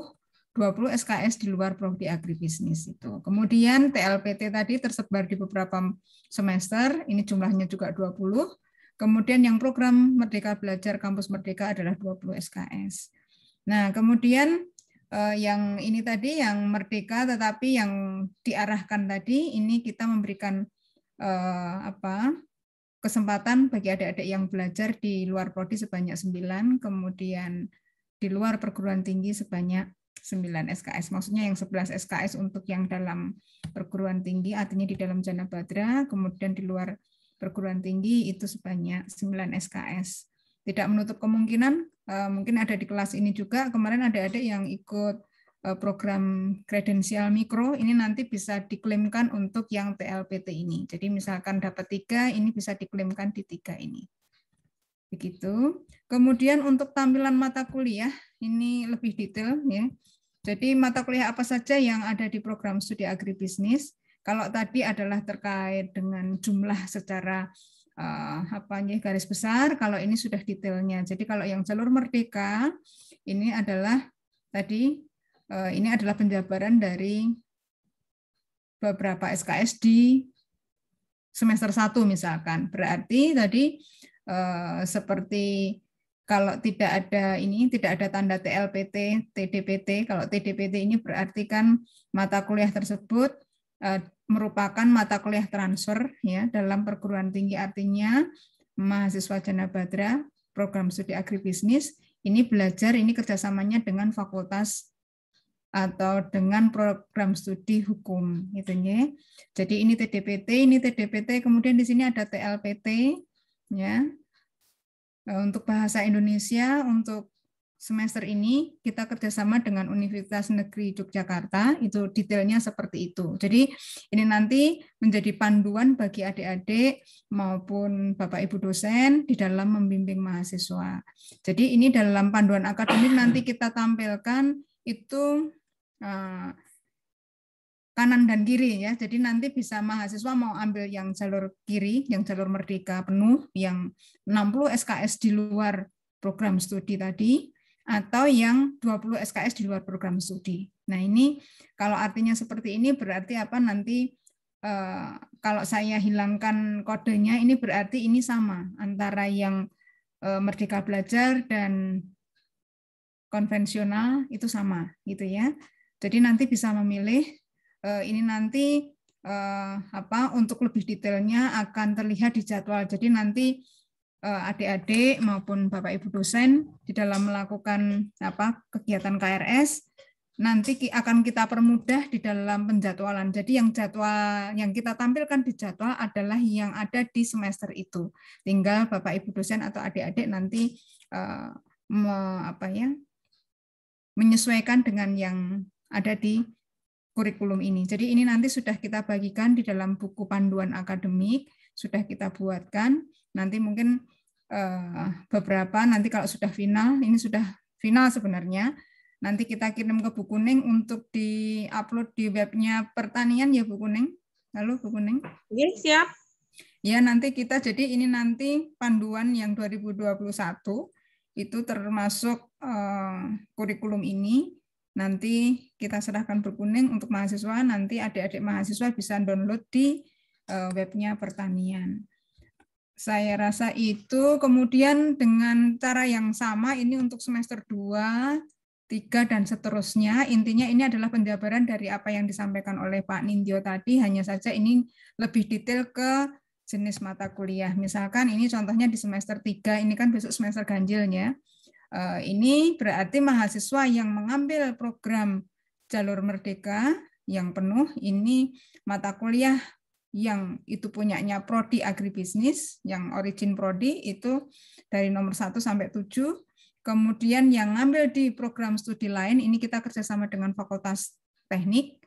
20 SKS di luar prodi agribisnis itu. Kemudian TLPT tadi tersebar di beberapa semester, ini jumlahnya juga 20. Kemudian yang program Merdeka Belajar Kampus Merdeka adalah 20 SKS. Nah, kemudian yang ini tadi yang merdeka tetapi yang diarahkan tadi ini kita memberikan kesempatan bagi adik-adik yang belajar di luar prodi sebanyak 9, kemudian di luar perguruan tinggi sebanyak 9 SKS. Maksudnya yang 11 SKS untuk yang dalam perguruan tinggi, artinya di dalam Jana Badra, kemudian di luar perguruan tinggi itu sebanyak 9 SKS. Tidak menutup kemungkinan, mungkin ada di kelas ini juga, kemarin ada adik yang ikut program kredensial mikro, ini nanti bisa diklaimkan untuk yang TLPT ini. Jadi misalkan dapat 3, ini bisa diklaimkan di 3 ini. Begitu. Kemudian untuk tampilan mata kuliah, ini lebih detail ya. Jadi mata kuliah apa saja yang ada di program studi agribisnis? Kalau tadi adalah terkait dengan jumlah secara garis besar, kalau ini sudah detailnya. Jadi kalau yang jalur merdeka ini adalah tadi ini adalah penjabaran dari beberapa SKS di semester 1 misalkan. Berarti tadi seperti kalau tidak ada tanda TLPT, TDPT. Kalau TDPT ini berarti kan mata kuliah tersebut merupakan mata kuliah transfer ya dalam perguruan tinggi, artinya mahasiswa Jana Badra program studi agribisnis ini belajar, ini kerjasamanya dengan fakultas atau dengan program studi hukum gitu ya. Jadi ini TDPT, kemudian di sini ada TLPT ya. Untuk bahasa Indonesia untuk semester ini kita kerjasama dengan Universitas Negeri Yogyakarta, itu detailnya seperti itu. Jadi ini nanti menjadi panduan bagi adik-adik maupun Bapak Ibu dosen di dalam membimbing mahasiswa. Jadi ini dalam panduan akademik nanti kita tampilkan itu kanan dan kiri ya. Jadi nanti bisa mahasiswa mau ambil yang jalur kiri, yang jalur merdeka penuh, yang 60 SKS di luar program studi tadi, atau yang 20 SKS di luar program studi. Nah ini kalau artinya seperti ini berarti apa nanti kalau saya hilangkan kodenya ini berarti ini sama antara yang merdeka belajar dan konvensional itu sama gitu ya. Jadi nanti bisa memilih. Ini nanti untuk lebih detailnya akan terlihat di jadwal. Jadi nanti adik-adik maupun Bapak Ibu dosen di dalam melakukan kegiatan KRS nanti akan kita permudah di dalam penjadwalan. Jadi yang jadwal yang kita tampilkan di jadwal adalah yang ada di semester itu. Tinggal Bapak Ibu dosen atau adik-adik nanti menyesuaikan dengan yang ada di kurikulum ini. Jadi ini nanti sudah kita bagikan di dalam buku panduan akademik, sudah kita buatkan. Nanti mungkin beberapa nanti kalau sudah final, ini sudah final sebenarnya. Nanti kita kirim ke Bu Kuning untuk di-upload di webnya pertanian ya Bu Kuning. Halo Bu Kuning. Iya, siap. Ya nanti kita jadi ini nanti panduan yang 2021 itu termasuk kurikulum ini. Nanti kita serahkan Bu Kuning untuk mahasiswa, nanti adik-adik mahasiswa bisa download di webnya pertanian. Saya rasa itu, kemudian dengan cara yang sama ini untuk semester 2, 3, dan seterusnya, intinya ini adalah penjabaran dari apa yang disampaikan oleh Pak Nindyo tadi, hanya saja ini lebih detail ke jenis mata kuliah. Misalkan ini contohnya di semester 3, ini kan besok semester ganjilnya. Ini berarti mahasiswa yang mengambil program jalur merdeka yang penuh, ini mata kuliah yang itu punyanya Prodi Agribisnis, yang origin Prodi itu dari nomor 1 sampai 7. Kemudian yang ngambil di program studi lain, ini kita kerjasama dengan Fakultas Teknik,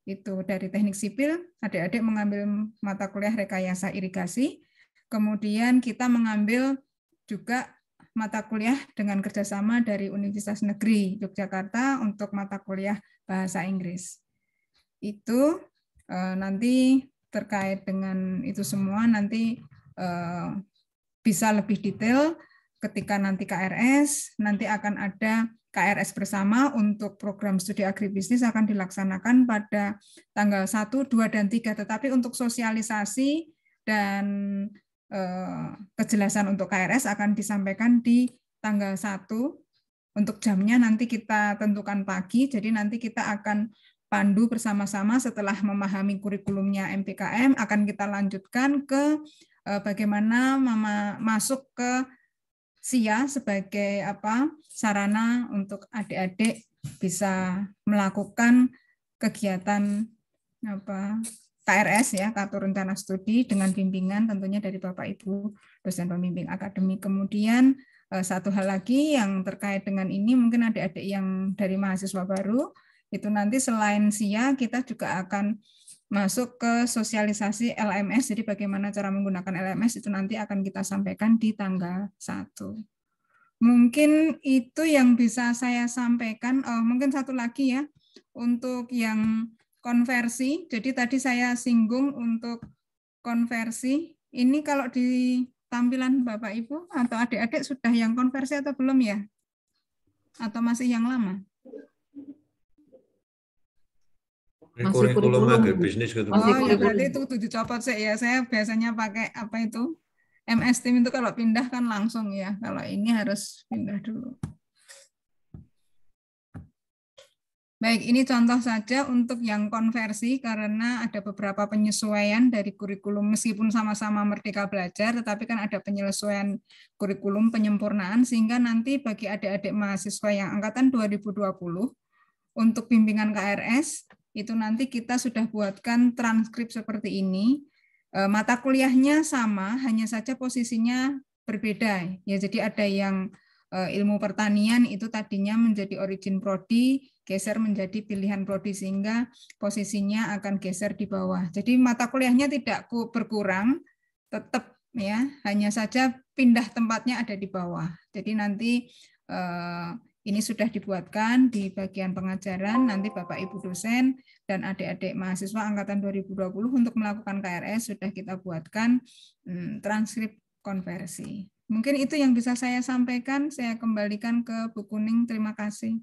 itu dari Teknik Sipil, adik-adik mengambil mata kuliah rekayasa irigasi. Kemudian kita mengambil juga mata kuliah dengan kerjasama dari Universitas Negeri Yogyakarta untuk mata kuliah bahasa Inggris. Itu nanti terkait dengan itu semua nanti bisa lebih detail ketika nanti KRS, nanti akan ada KRS bersama untuk program studi agribisnis akan dilaksanakan pada tanggal 1, 2, dan 3, tetapi untuk sosialisasi dan kejelasan untuk KRS akan disampaikan di tanggal 1. Untuk jamnya nanti kita tentukan pagi, jadi nanti kita akan pandu bersama-sama setelah memahami kurikulumnya MPKM, akan kita lanjutkan ke bagaimana masuk ke SIA sebagai sarana untuk adik-adik bisa melakukan kegiatan KRS ya, kartu rencana studi dengan bimbingan tentunya dari Bapak Ibu dosen pembimbing akademik. Kemudian satu hal lagi yang terkait dengan ini, mungkin adik-adik yang dari mahasiswa baru itu nanti selain SIA kita juga akan masuk ke sosialisasi LMS. Jadi bagaimana cara menggunakan LMS itu nanti akan kita sampaikan di tanggal 1. Mungkin itu yang bisa saya sampaikan. Mungkin satu lagi ya, untuk yang konversi. Jadi tadi saya singgung untuk konversi. Ini kalau di tampilan Bapak Ibu atau adik-adik sudah yang konversi atau belum ya? Atau masih yang lama? Masih kurikulum agribisnis gitu. Oh ya berarti itu dicopot sih ya. Saya biasanya pakai apa itu? MS Team itu kalau pindah kan langsung ya. Kalau ini harus pindah dulu. Baik, ini contoh saja untuk yang konversi karena ada beberapa penyesuaian dari kurikulum meskipun sama-sama Merdeka Belajar, tetapi kan ada penyesuaian kurikulum penyempurnaan sehingga nanti bagi adik-adik mahasiswa yang angkatan 2020 untuk bimbingan KRS itu nanti kita sudah buatkan transkrip seperti ini. Mata kuliahnya sama, hanya saja posisinya berbeda. Ya, jadi ada yang ilmu pertanian itu tadinya menjadi origin prodi, geser menjadi pilihan prodi sehingga posisinya akan geser di bawah. Jadi mata kuliahnya tidak berkurang, tetap ya, hanya saja pindah tempatnya ada di bawah. Jadi nanti ini sudah dibuatkan di bagian pengajaran, nanti Bapak Ibu dosen dan adik-adik mahasiswa angkatan 2020 untuk melakukan KRS sudah kita buatkan transkrip konversi. Mungkin itu yang bisa saya sampaikan, saya kembalikan ke Bu Kuning, terima kasih.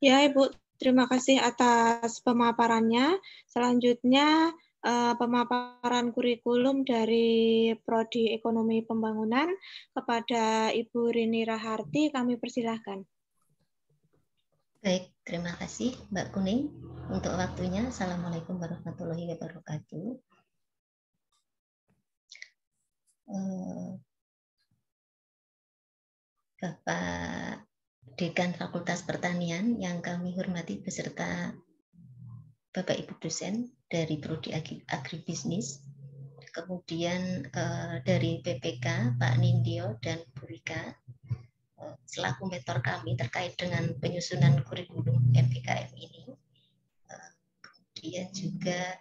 Ya Ibu, terima kasih atas pemaparannya. Selanjutnya pemaparan kurikulum dari Prodi Ekonomi Pembangunan kepada Ibu Rini Raharti, kami persilahkan. Baik, terima kasih Mbak Kuning untuk waktunya. Assalamualaikum warahmatullahi wabarakatuh. Bapak Dekan Fakultas Pertanian yang kami hormati beserta Bapak Ibu dosen dari Prodi Agribisnis, kemudian dari PPK Pak Nindyo dan Bu Rika selaku mentor kami terkait dengan penyusunan kurikulum MBKM ini, kemudian juga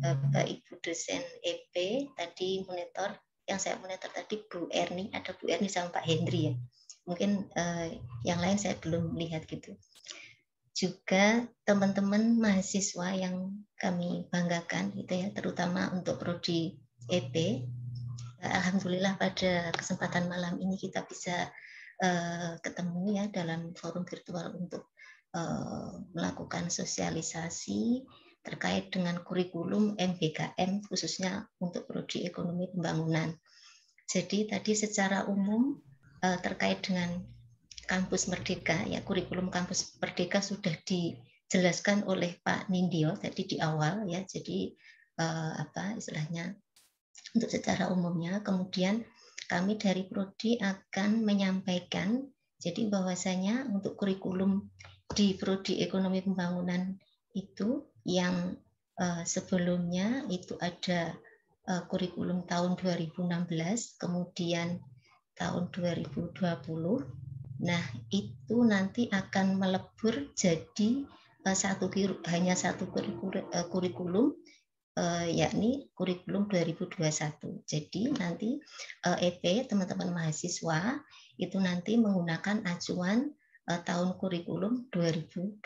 Bapak Ibu dosen EP tadi monitor, yang saya monitor tadi Bu Erni, ada Bu Erni sama Pak Hendri ya. Mungkin yang lain saya belum lihat gitu. Juga teman-teman mahasiswa yang kami banggakan gitu ya, terutama untuk prodi EP. Alhamdulillah pada kesempatan malam ini kita bisa ketemu ya dalam forum virtual untuk melakukan sosialisasi terkait dengan kurikulum MBKM khususnya untuk prodi ekonomi pembangunan. Jadi tadi secara umum terkait dengan kampus Merdeka ya, kurikulum kampus Merdeka sudah dijelaskan oleh Pak Nindyo tadi di awal ya. Jadi apa istilahnya untuk secara umumnya. Kemudian kami dari prodi akan menyampaikan jadi bahwasanya untuk kurikulum di prodi ekonomi pembangunan itu yang sebelumnya itu ada kurikulum tahun 2016, kemudian tahun 2020. Nah, itu nanti akan melebur jadi hanya satu kurikulum, yakni kurikulum 2021. Jadi nanti EP teman-teman mahasiswa itu nanti menggunakan acuan tahun kurikulum 2021.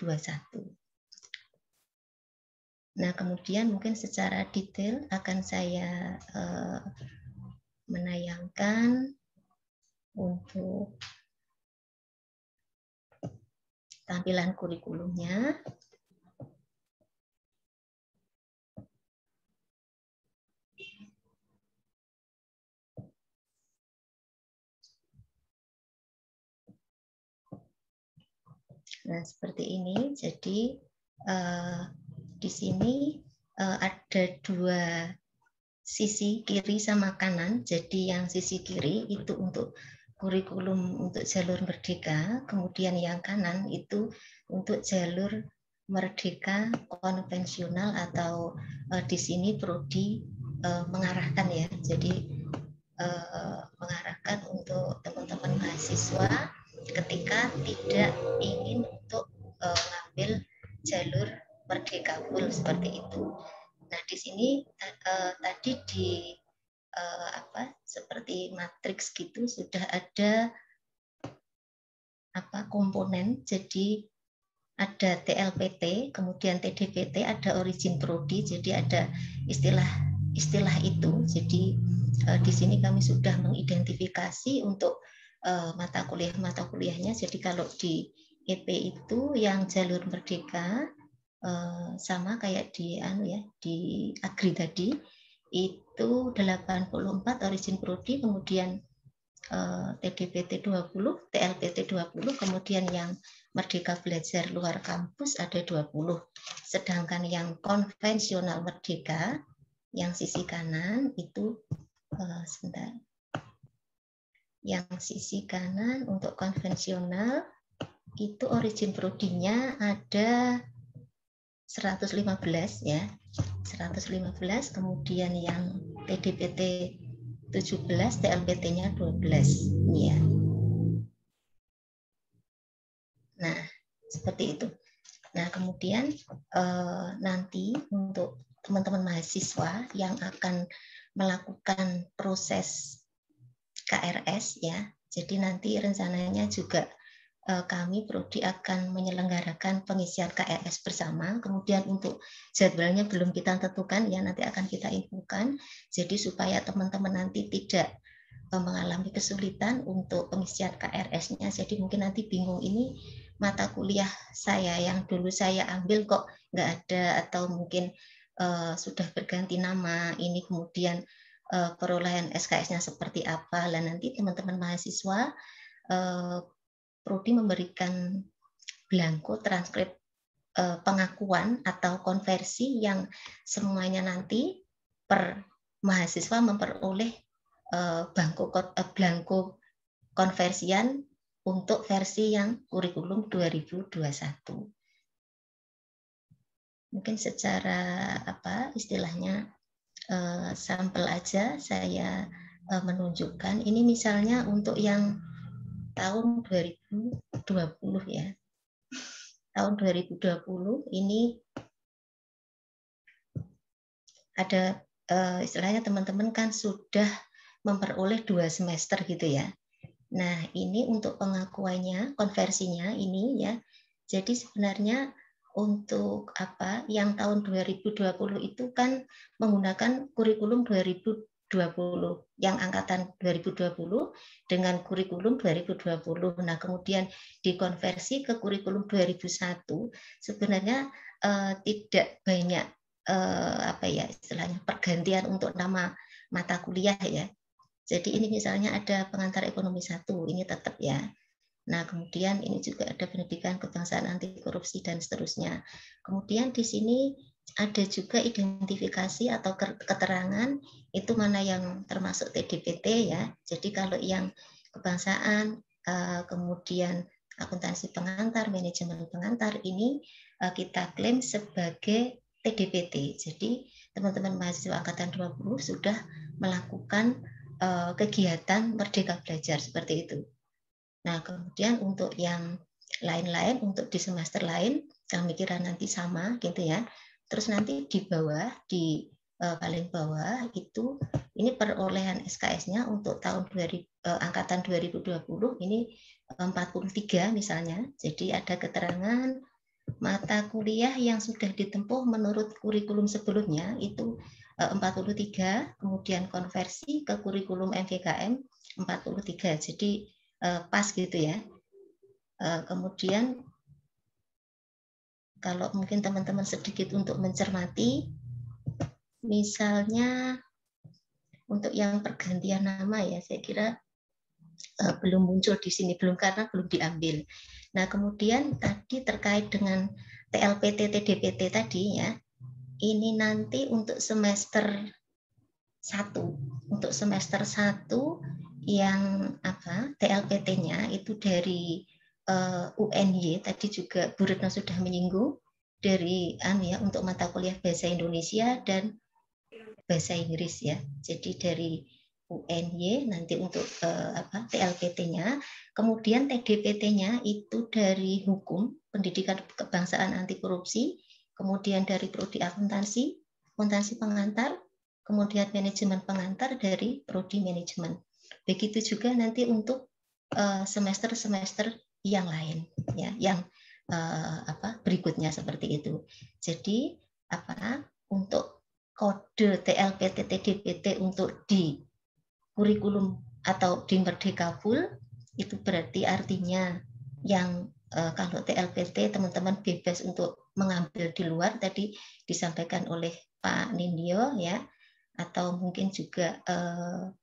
Nah, kemudian mungkin secara detail akan saya menayangkan untuk tampilan kurikulumnya. Nah, seperti ini. Jadi di sini ada dua sisi kiri sama kanan. Jadi yang sisi kiri itu untuk kurikulum untuk jalur merdeka, kemudian yang kanan itu untuk jalur merdeka konvensional atau di sini prodi mengarahkan ya. Jadi mengarahkan untuk teman-teman mahasiswa ketika tidak ingin untuk mengambil jalur merdeka full seperti itu. Nah, di sini tadi di seperti matriks gitu sudah ada komponen. Jadi ada TLPT, kemudian TDPT, ada origin prodi. Jadi ada istilah itu. Jadi di sini kami sudah mengidentifikasi untuk mata kuliahnya. Jadi kalau di EP itu yang jalur merdeka sama kayak di di Agri tadi itu 84 origin prodi, kemudian TDPT 20, TLPT 20, kemudian yang merdeka belajar luar kampus ada 20. Sedangkan yang konvensional merdeka yang sisi kanan itu sebentar. Yang sisi kanan untuk konvensional itu origin prodinya ada 115 ya. 115, kemudian yang TDPT 17, TLPT-nya 12 ya. Nah, seperti itu. Nah, kemudian nanti untuk teman-teman mahasiswa yang akan melakukan proses KRS ya. Jadi nanti rencananya juga kami prodi akan menyelenggarakan pengisian KRS bersama. Kemudian untuk jadwalnya belum kita tentukan ya, nanti akan kita infokan. Jadi supaya teman-teman nanti tidak mengalami kesulitan untuk pengisian KRS-nya. Jadi mungkin nanti bingung, ini mata kuliah saya yang dulu saya ambil kok nggak ada, atau mungkin sudah berganti nama, ini kemudian perolehan SKS-nya seperti apa. Lah nanti teman-teman mahasiswa prodi memberikan blanko transkrip pengakuan atau konversi yang semuanya nanti per mahasiswa memperoleh blanko konversian untuk versi yang kurikulum 2021. Mungkin secara istilahnya sampel aja saya menunjukkan. Ini misalnya untuk yang tahun 2020 ya. Tahun 2020 ini ada istilahnya teman-teman kan sudah memperoleh 2 semester gitu ya. Nah, ini untuk pengakuannya, konversinya ini ya. Jadi sebenarnya untuk yang tahun 2020 itu kan menggunakan kurikulum 2020 yang angkatan 2020 dengan kurikulum 2020. Nah, kemudian dikonversi ke kurikulum 2001 sebenarnya tidak banyak istilahnya pergantian untuk nama mata kuliah ya. Jadi ini misalnya ada pengantar ekonomi 1, ini tetap ya. Nah, kemudian ini juga ada pendidikan kebangsaan anti korupsi dan seterusnya. Kemudian di sini ada juga identifikasi atau keterangan itu mana yang termasuk TDPT ya. Jadi kalau yang kebangsaan, kemudian akuntansi pengantar, manajemen pengantar, ini kita klaim sebagai TDPT. Jadi teman-teman mahasiswa angkatan 20 sudah melakukan kegiatan merdeka belajar seperti itu. Nah, kemudian untuk yang lain-lain, untuk di semester lain, kami kira nanti sama gitu ya. Terus nanti di bawah, di paling bawah itu, ini perolehan SKS-nya untuk tahun angkatan 2020, ini 43 misalnya. Jadi ada keterangan mata kuliah yang sudah ditempuh menurut kurikulum sebelumnya, itu 43, kemudian konversi ke kurikulum MVKM 43. Jadi pas gitu ya. Kemudian kalau mungkin teman-teman sedikit untuk mencermati, misalnya untuk yang pergantian nama ya, saya kira belum muncul di sini, karena belum diambil. Nah, kemudian tadi terkait dengan TLPT, TDPT tadi ya, ini nanti untuk semester Untuk semester 1 yang TLPT-nya itu dari UNY, tadi juga Bu Retno sudah menyinggung, dari untuk mata kuliah bahasa Indonesia dan bahasa Inggris ya. Jadi dari UNY nanti untuk TLPT-nya, kemudian TDPT-nya itu dari Hukum, Pendidikan Kebangsaan Anti Korupsi, kemudian dari Prodi Akuntansi Pengantar, kemudian Manajemen Pengantar dari Prodi Manajemen. Begitu juga nanti untuk semester-semester yang lain ya, yang berikutnya seperti itu. Jadi untuk kode TLPT TDPT untuk di kurikulum atau di Merdeka Full itu berarti artinya yang kalau TLPT teman-teman bebas untuk mengambil di luar, tadi disampaikan oleh Pak Nindyo ya, atau mungkin juga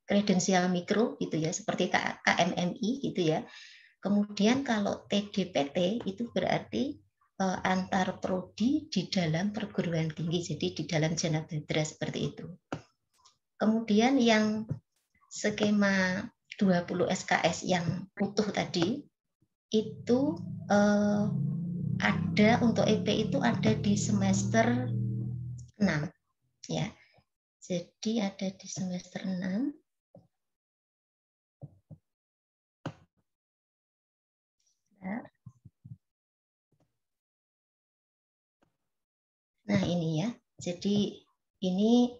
kredensial mikro gitu ya, seperti KMMI gitu ya. Kemudian kalau TDPT itu berarti antar prodi di dalam perguruan tinggi, jadi di dalam Jana Badra seperti itu. Kemudian yang skema 20 SKS yang utuh tadi itu ada untuk EP itu ada di semester 6 ya. Jadi ada di semester 6. Nah ini ya, jadi ini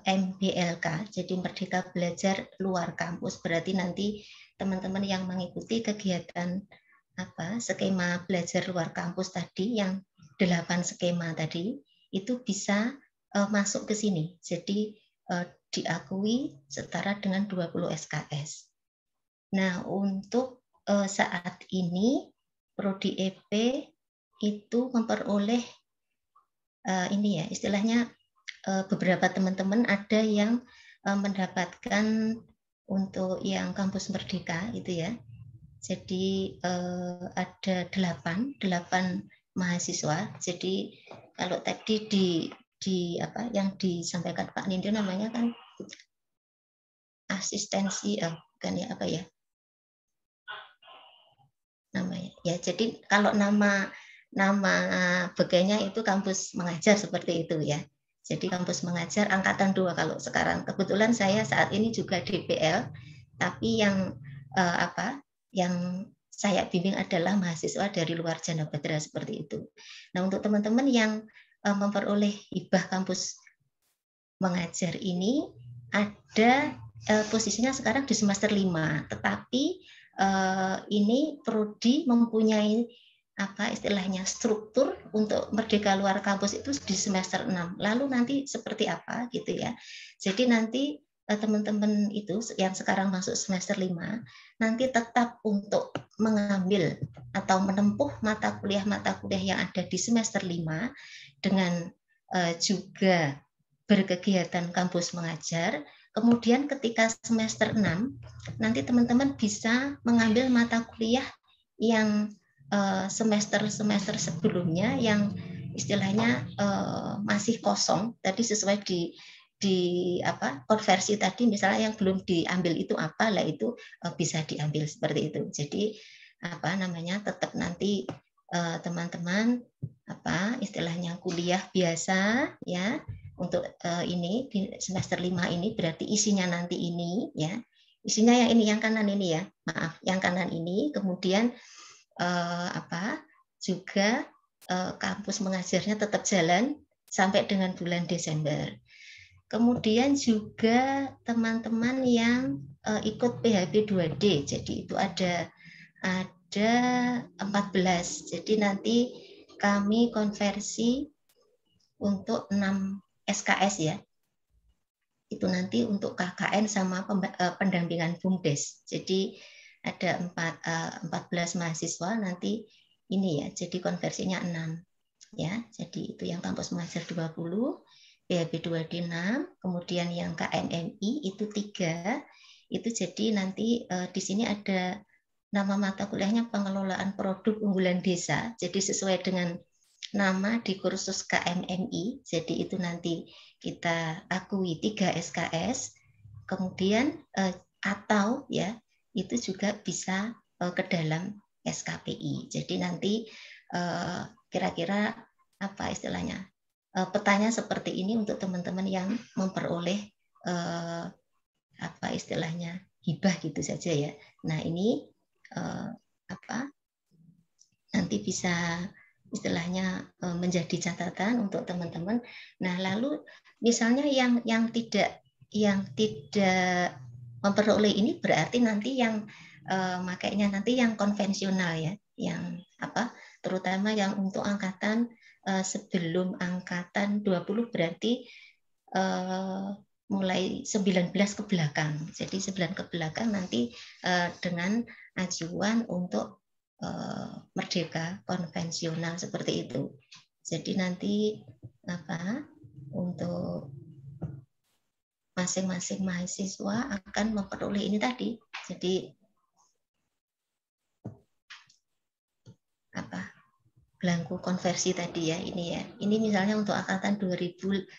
MBLK, jadi Merdeka Belajar Luar Kampus, berarti nanti teman-teman yang mengikuti kegiatan skema belajar luar kampus tadi, yang 8 skema tadi, itu bisa masuk ke sini, jadi diakui setara dengan 20 SKS. Nah untuk saat ini Prodi EP itu memperoleh ini ya, istilahnya beberapa teman-teman ada yang mendapatkan untuk yang kampus Merdeka itu ya. Jadi ada 8 mahasiswa. Jadi kalau tadi di yang disampaikan Pak Nindyo namanya kan asistensi bukan ya namanya. Ya, jadi kalau nama bagainya itu kampus mengajar seperti itu ya. Jadi kampus mengajar angkatan 2 kalau sekarang. Kebetulan saya saat ini juga DPL, tapi yang yang saya bimbing adalah mahasiswa dari luar Jana Badra seperti itu. Nah, untuk teman-teman yang memperoleh hibah kampus mengajar ini ada posisinya sekarang di semester 5, tetapi ini prodi mempunyai istilahnya struktur untuk Merdeka Luar Kampus itu di semester 6. Lalu nanti seperti apa gitu ya. Jadi nanti teman-teman itu yang sekarang masuk semester 5 nanti tetap untuk mengambil atau menempuh mata kuliah yang ada di semester 5 dengan juga berkegiatan kampus mengajar. Kemudian ketika semester 6 nanti teman-teman bisa mengambil mata kuliah yang semester sebelumnya yang istilahnya masih kosong tadi sesuai di konversi tadi, misalnya yang belum diambil itu itu bisa diambil seperti itu. Jadi tetap nanti teman-teman istilahnya kuliah biasa ya untuk ini di semester 5 ini berarti isinya nanti ini ya, isinya yang ini yang kanan ini ya, maaf yang kanan ini, kemudian juga kampus mengajarnya tetap jalan sampai dengan bulan Desember. Kemudian juga teman-teman yang ikut PHB 2D, jadi itu ada 14. Jadi nanti kami konversi untuk 6 SKS ya. Itu nanti untuk KKN sama pendampingan BUMDes. Jadi ada 14 mahasiswa nanti ini ya, jadi konversinya 6 ya. Jadi itu yang kampus mengajar 20, PHB 2D 6, kemudian yang KMMI itu 3. Itu jadi nanti di sini ada nama mata kuliahnya pengelolaan produk unggulan desa. Jadi sesuai dengan nama di kursus KMMI. Jadi itu nanti kita akui 3 SKS, kemudian atau ya itu juga bisa ke dalam SKPI. Jadi nanti kira-kira apa istilahnya, petanya seperti ini untuk teman-teman yang memperoleh apa istilahnya hibah gitu saja ya. Nah ini apa nanti bisa istilahnya menjadi catatan untuk teman-teman. Nah lalu misalnya yang tidak memperoleh ini berarti nanti yang makanya nanti yang konvensional ya, yang apa terutama yang untuk angkatan sebelum angkatan 20 berarti mulai 19 ke belakang. Jadi 9 ke belakang nanti dengan ajuan untuk merdeka konvensional seperti itu. Jadi nanti apa untuk masing-masing mahasiswa akan memperoleh ini tadi. Jadi apa belangku konversi tadi ya ini ya. Ini misalnya untuk angkatan 2018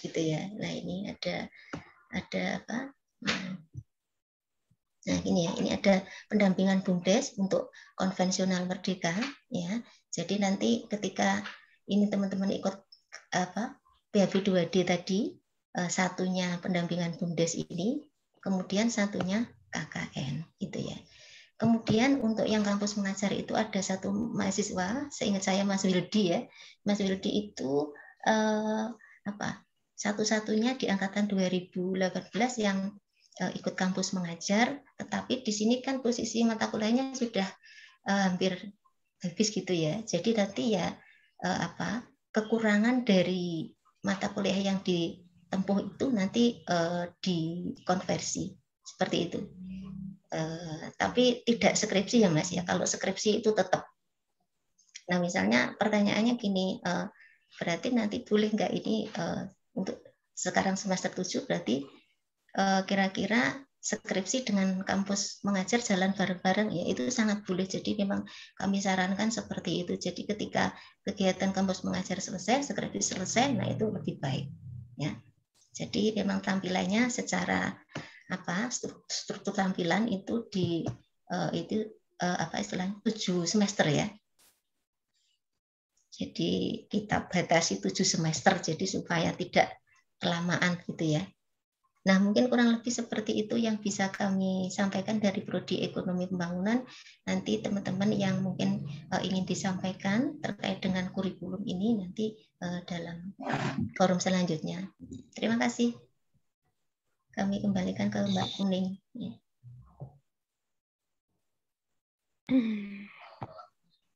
gitu ya. Nah ini ada apa? Nah ini ya, ini ada pendampingan BUMDes untuk konvensional merdeka ya. Jadi nanti ketika ini teman-teman ikut apa PHB 2D tadi, satunya pendampingan BUMDes ini, kemudian satunya KKN gitu ya. Kemudian untuk yang kampus mengajar itu ada satu mahasiswa, seingat saya Mas Wildi ya. Mas Wildi itu apa? Satu-satunya di angkatan 2018 yang ikut kampus mengajar, tetapi di sini kan posisi mata kuliahnya sudah hampir habis gitu ya. Jadi nanti ya apa kekurangan dari mata kuliah yang ditempuh itu nanti dikonversi seperti itu. Tapi tidak skripsi ya Mas ya. Kalau skripsi itu tetap. Nah misalnya pertanyaannya gini, berarti nanti boleh nggak ini untuk sekarang semester 7 berarti kira-kira skripsi dengan kampus mengajar jalan bareng-bareng ya itu sangat boleh. Jadi memang kami sarankan seperti itu. Jadi ketika kegiatan kampus mengajar selesai, skripsi selesai, nah itu lebih baik ya. Jadi memang tampilannya secara apa struktur tampilan itu di apa istilahnya 7 semester ya. Jadi kita batasi 7 semester jadi supaya tidak kelamaan gitu ya. Nah, mungkin kurang lebih seperti itu yang bisa kami sampaikan dari Prodi Ekonomi Pembangunan. Nanti teman-teman yang mungkin ingin disampaikan terkait dengan kurikulum ini nanti dalam forum selanjutnya. Terima kasih. Kami kembalikan ke Mbak Kuning.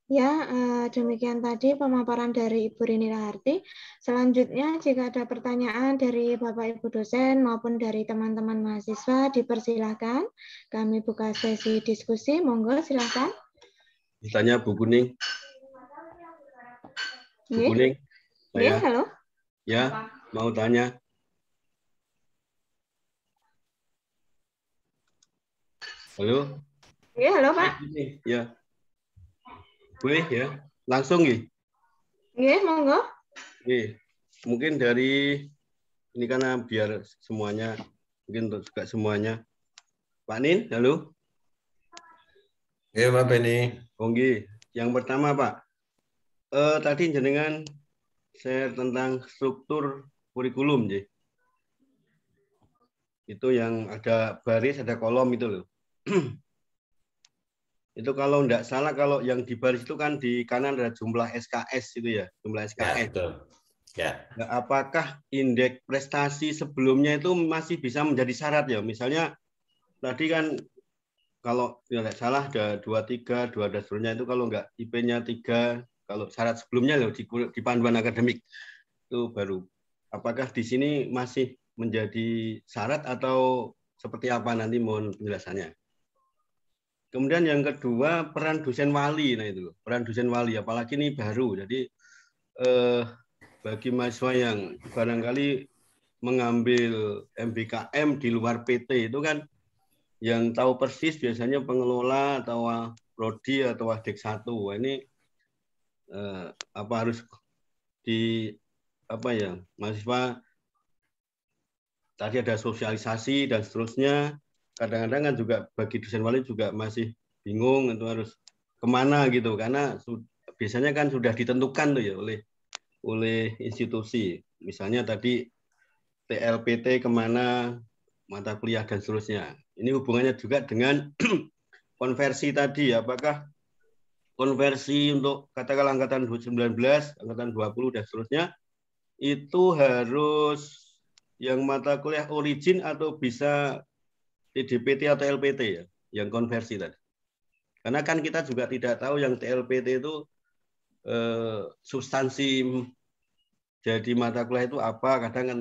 Ya, demikian tadi pemaparan dari Ibu Rini Raharti. Selanjutnya, jika ada pertanyaan dari Bapak Ibu dosen maupun dari teman-teman mahasiswa, dipersilahkan. Kami buka sesi diskusi. Monggo, silakan. Ditanya Bu Kuning. Bu Kuning. Saya. Halo. Ya, mau tanya. Halo. Ya, halo Pak. Ya. Boleh ya, langsung ya. Iya, monggo. Oke, mungkin dari ini karena biar semuanya, mungkin untuk juga semuanya. Pak Nin, halo. Iya, Pak Beni. Oke, yang pertama Pak, tadi jenengan share tentang struktur kurikulum, ya. Itu yang ada baris, ada kolom itu loh. Itu kalau enggak salah, kalau yang di baris itu kan di kanan ada jumlah SKS itu ya, jumlah SKS. Ya, betul. Ya. Nah, apakah indeks prestasi sebelumnya itu masih bisa menjadi syarat ya? Misalnya tadi kan kalau tidak salah ada 23, 2 dan seterusnya itu kalau enggak IP-nya 3, kalau syarat sebelumnya loh di panduan akademik itu baru. Apakah di sini masih menjadi syarat atau seperti apa nanti mohon penjelasannya? Kemudian yang kedua peran dosen wali, nah itu loh, peran dosen wali, apalagi ini baru, jadi bagi mahasiswa yang barangkali mengambil MBKM di luar PT itu kan yang tahu persis biasanya pengelola atau prodi atau adik 1, ini apa harus apa ya, mahasiswa tadi ada sosialisasi dan seterusnya. Kadang-kadang kan juga bagi dosen wali juga masih bingung itu harus kemana gitu, karena biasanya kan sudah ditentukan tuh ya oleh institusi. Misalnya tadi TLPT kemana, mata kuliah dan seterusnya. Ini hubungannya juga dengan konversi tadi, apakah konversi untuk katakanlah angkatan 19, angkatan 20 dan seterusnya itu harus yang mata kuliah origin atau bisa TDPT atau LPT ya, yang konversi tadi. Karena kan kita juga tidak tahu yang TLPT itu substansi jadi mata kuliah itu apa, kadang kan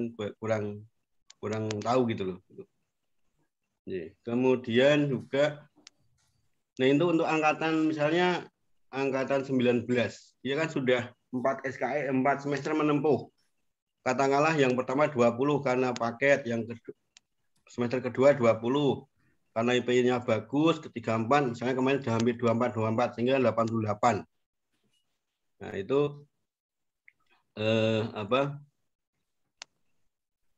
kurang tahu gitu loh. Kemudian juga, nah itu untuk angkatan misalnya angkatan 19, dia kan sudah 4 SKS, 4 semester menempuh. Katakanlah yang pertama 20 karena paket, yang semester kedua 20 karena IP-nya bagus, ketiga 4 misalnya kemarin sudah hampir 24 sehingga 88. Nah, itu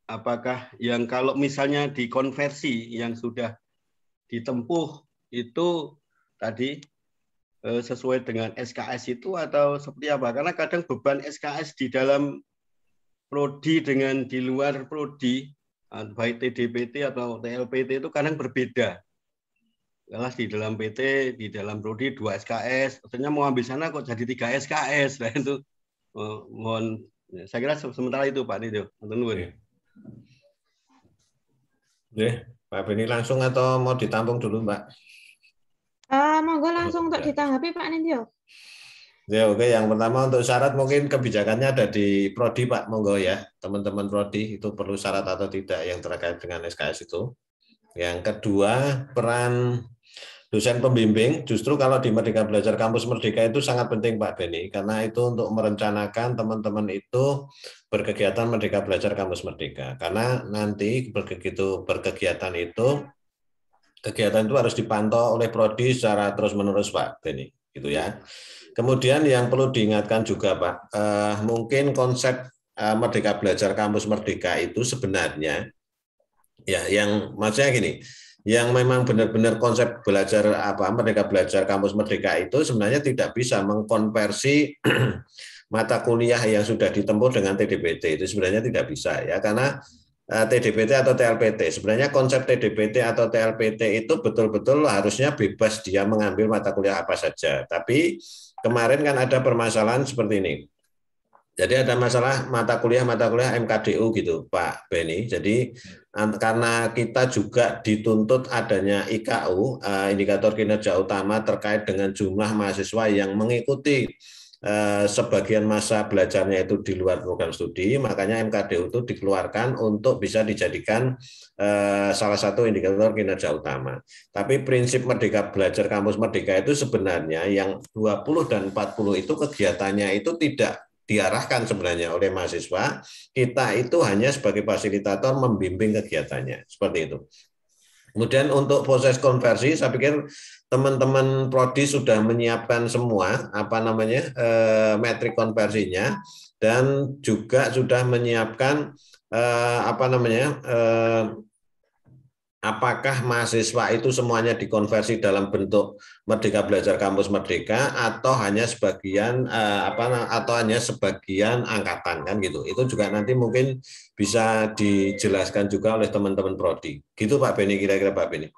apakah yang kalau misalnya dikonversi yang sudah ditempuh itu tadi sesuai dengan SKS itu atau seperti apa? Karena kadang beban SKS di dalam prodi dengan di luar prodi, baik TDPT atau TLPT itu kadang berbeda. Kalau di dalam PT, di dalam prodi 2 SKS, ternyata mau ambil sana kok jadi 3 SKS. Nah itu mohon, saya kira sementara itu Pak Nidyo. Pak Beni langsung atau mau ditampung dulu Mbak? Monggo langsung untuk ditanggapi Pak Nindyo. Ya, oke. Yang pertama untuk syarat mungkin kebijakannya ada di prodi Pak, monggo ya teman-teman prodi itu perlu syarat atau tidak yang terkait dengan SKS itu. Yang kedua, peran dosen pembimbing justru kalau di Merdeka Belajar Kampus Merdeka itu sangat penting Pak Beni, karena itu untuk merencanakan teman-teman itu berkegiatan Merdeka Belajar Kampus Merdeka. Karena nanti begitu berkegiatan itu, kegiatan itu harus dipantau oleh prodi secara terus-menerus Pak Beni, gitu ya. Kemudian yang perlu diingatkan juga Pak, mungkin konsep Merdeka Belajar Kampus Merdeka itu sebenarnya, ya yang maksudnya gini, yang memang benar-benar konsep belajar Merdeka Belajar Kampus Merdeka itu sebenarnya tidak bisa mengkonversi mata kuliah yang sudah ditempuh dengan TDPT, itu sebenarnya tidak bisa ya, karena TDPT atau TLPT. Sebenarnya konsep TDPT atau TLPT itu betul-betul harusnya bebas dia mengambil mata kuliah apa saja. Tapi kemarin kan ada permasalahan seperti ini. Jadi ada masalah mata kuliah MKDU gitu Pak Beni. Jadi karena kita juga dituntut adanya IKU, indikator kinerja utama terkait dengan jumlah mahasiswa yang mengikuti sebagian masa belajarnya itu di luar program studi, makanya MKDU itu dikeluarkan untuk bisa dijadikan salah satu indikator kinerja utama. Tapi prinsip Merdeka Belajar Kampus Merdeka itu sebenarnya yang 20 dan 40 itu kegiatannya itu tidak diarahkan sebenarnya oleh mahasiswa, kita itu hanya sebagai fasilitator membimbing kegiatannya, seperti itu. Kemudian untuk proses konversi, saya pikir teman-teman prodi sudah menyiapkan semua metrik konversinya dan juga sudah menyiapkan apakah mahasiswa itu semuanya dikonversi dalam bentuk Merdeka Belajar Kampus Merdeka atau hanya sebagian sebagian angkatan kan gitu. Itu juga nanti mungkin bisa dijelaskan juga oleh teman-teman prodi. Gitu Pak Beni, kira-kira Pak Beni.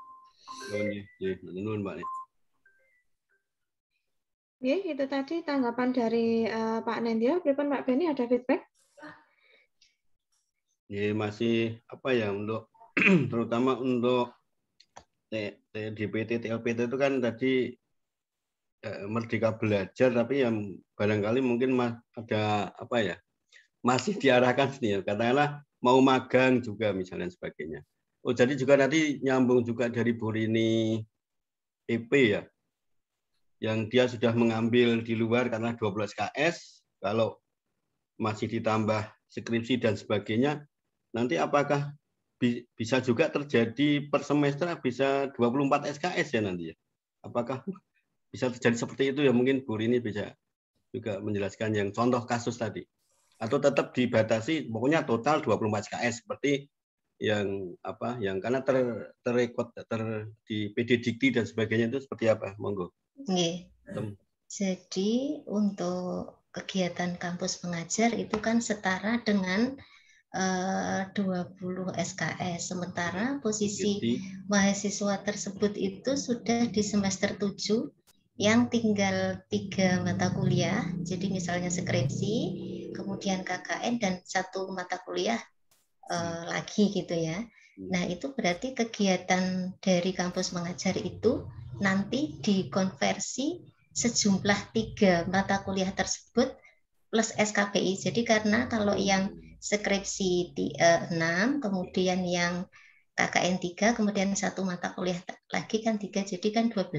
Ya, itu tadi tanggapan dari Pak Nindyo. Pripun Pak Beni, ada feedback? Ya, masih untuk terutama untuk TDPT, TLPT itu kan tadi Merdeka Belajar, tapi yang barangkali mungkin ada masih diarahkan nih, katakanlah mau magang juga misalnya sebagainya. Oh, jadi juga nanti nyambung juga dari Bu Rini EP ya, yang dia sudah mengambil di luar karena 12 KS, kalau masih ditambah skripsi dan sebagainya, nanti apakah bisa juga terjadi per semester bisa 24 SKS ya nanti ya? Apakah bisa terjadi seperti itu ya? Mungkin Bu Rini bisa juga menjelaskan yang contoh kasus tadi. atau tetap dibatasi pokoknya total 24 SKS seperti yang karena terrekod di PD Dikti dan sebagainya itu seperti apa? Monggo. Jadi untuk kegiatan kampus mengajar itu kan setara dengan 20 SKS. Sementara posisi mahasiswa tersebut itu sudah di semester 7 yang tinggal 3 mata kuliah. Jadi misalnya skripsi, kemudian KKN dan 1 mata kuliah lagi gitu ya. Nah, itu berarti kegiatan dari kampus mengajar itu nanti dikonversi sejumlah 3 mata kuliah tersebut plus SKPI. Jadi karena kalau yang skripsi 6, kemudian yang KKN 3, kemudian 1 mata kuliah lagi kan 3, jadi kan 12.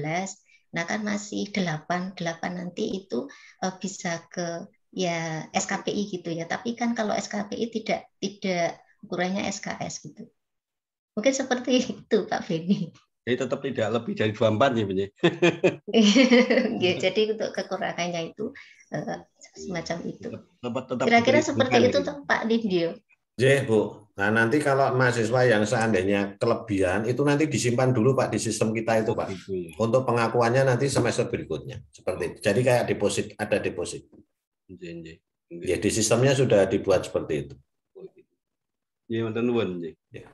Nah kan masih 8 nanti itu bisa ke ya SKPI gitu ya. Tapi kan kalau SKPI tidak ukurannya SKS gitu. Mungkin seperti itu Pak Beni. Jadi tetap tidak lebih dari 24 ya, Beni. Ya, jadi untuk kekurangannya itu semacam itu. Kira-kira seperti itu tuh Pak Nindyo. Ya, Bu. Nah, nanti kalau mahasiswa yang seandainya kelebihan itu nanti disimpan dulu Pak di sistem kita itu Pak. Untuk pengakuannya nanti semester berikutnya. Seperti itu. Jadi kayak deposit, ada deposit. Ya, di sistemnya sudah dibuat seperti itu. Ya, teman-teman. Ya.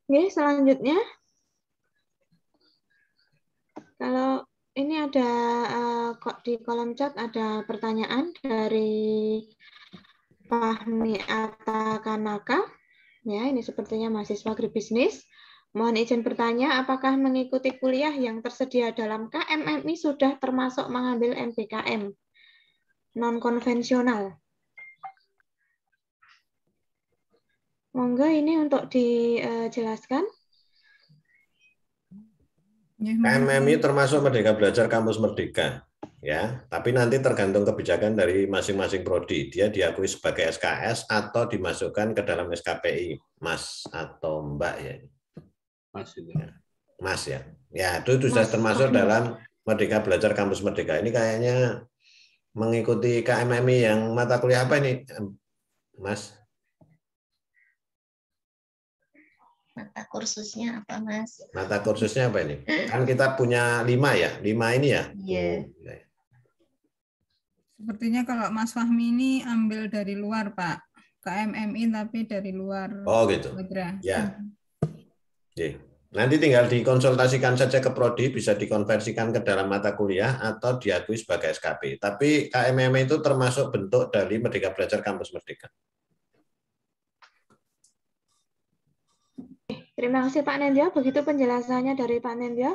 Oke, selanjutnya kalau ini ada kok di kolom chat ada pertanyaan dari Fahmi Atakanaka. Ya, ini sepertinya mahasiswa agribisnis. Mohon izin bertanya, apakah mengikuti kuliah yang tersedia dalam KMMI sudah termasuk mengambil MBKM non-konvensional? Monggo ini untuk dijelaskan. KMMI termasuk Merdeka Belajar Kampus Merdeka, ya. Tapi nanti tergantung kebijakan dari masing-masing prodi. Dia diakui sebagai SKS atau dimasukkan ke dalam SKPI, Mas atau Mbak ya. Mas itu. Mas ya. Ya, itu sudah termasuk dalam Merdeka Belajar Kampus Merdeka. Ini kayaknya mengikuti KMMI yang mata kuliah apa ini, Mas? Mata kursusnya apa, Mas? Mata kursusnya apa ini? Kan kita punya 5 ya, 5 ini ya. Iya. Sepertinya kalau Mas Fahmi ini ambil dari luar, Pak. KMMI tapi dari luar. Oh gitu. Badra. Ya. Oke. Nanti tinggal dikonsultasikan saja ke prodi, bisa dikonversikan ke dalam mata kuliah atau diakui sebagai SKP. Tapi KMMI itu termasuk bentuk dari Merdeka Belajar Kampus Merdeka. Terima kasih Pak Nendya. Begitu penjelasannya dari Pak Nendya.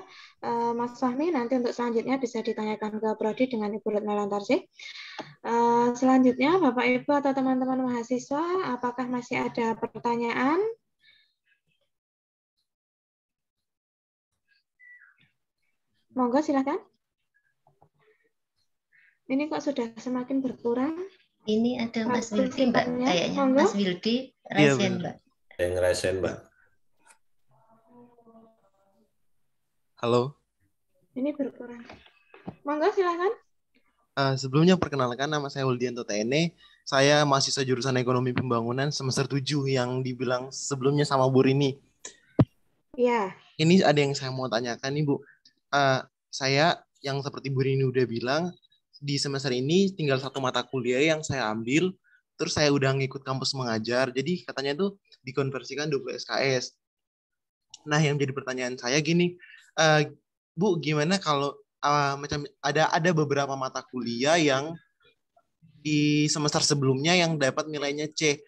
Mas Fahmi, nanti untuk selanjutnya bisa ditanyakan ke prodi dengan Ibu Retno Lantarsih. Selanjutnya, Bapak Ibu atau teman-teman mahasiswa, apakah masih ada pertanyaan? Monggo silakan. Ini kok sudah semakin berkurang. Ini ada Mas Wildi, Mbak. Kayaknya Mas Wildi raisen, Mbak. Yang raisen, Mbak. Halo. Ini berkurang. Monggo silakan. Sebelumnya perkenalkan, nama saya Wildianto TN. Saya mahasiswa jurusan Ekonomi Pembangunan semester 7 yang dibilang sebelumnya sama Bu Rini. Iya. Ini ada yang saya mau tanyakan nih, Bu. Saya yang seperti Bu Rini udah bilang, di semester ini tinggal 1 mata kuliah yang saya ambil, terus saya udah ngikut kampus mengajar, jadi katanya tuh dikonversikan 20 SKS. Nah, yang jadi pertanyaan saya gini, Bu, gimana kalau macam ada beberapa mata kuliah yang di semester sebelumnya yang dapat nilainya C.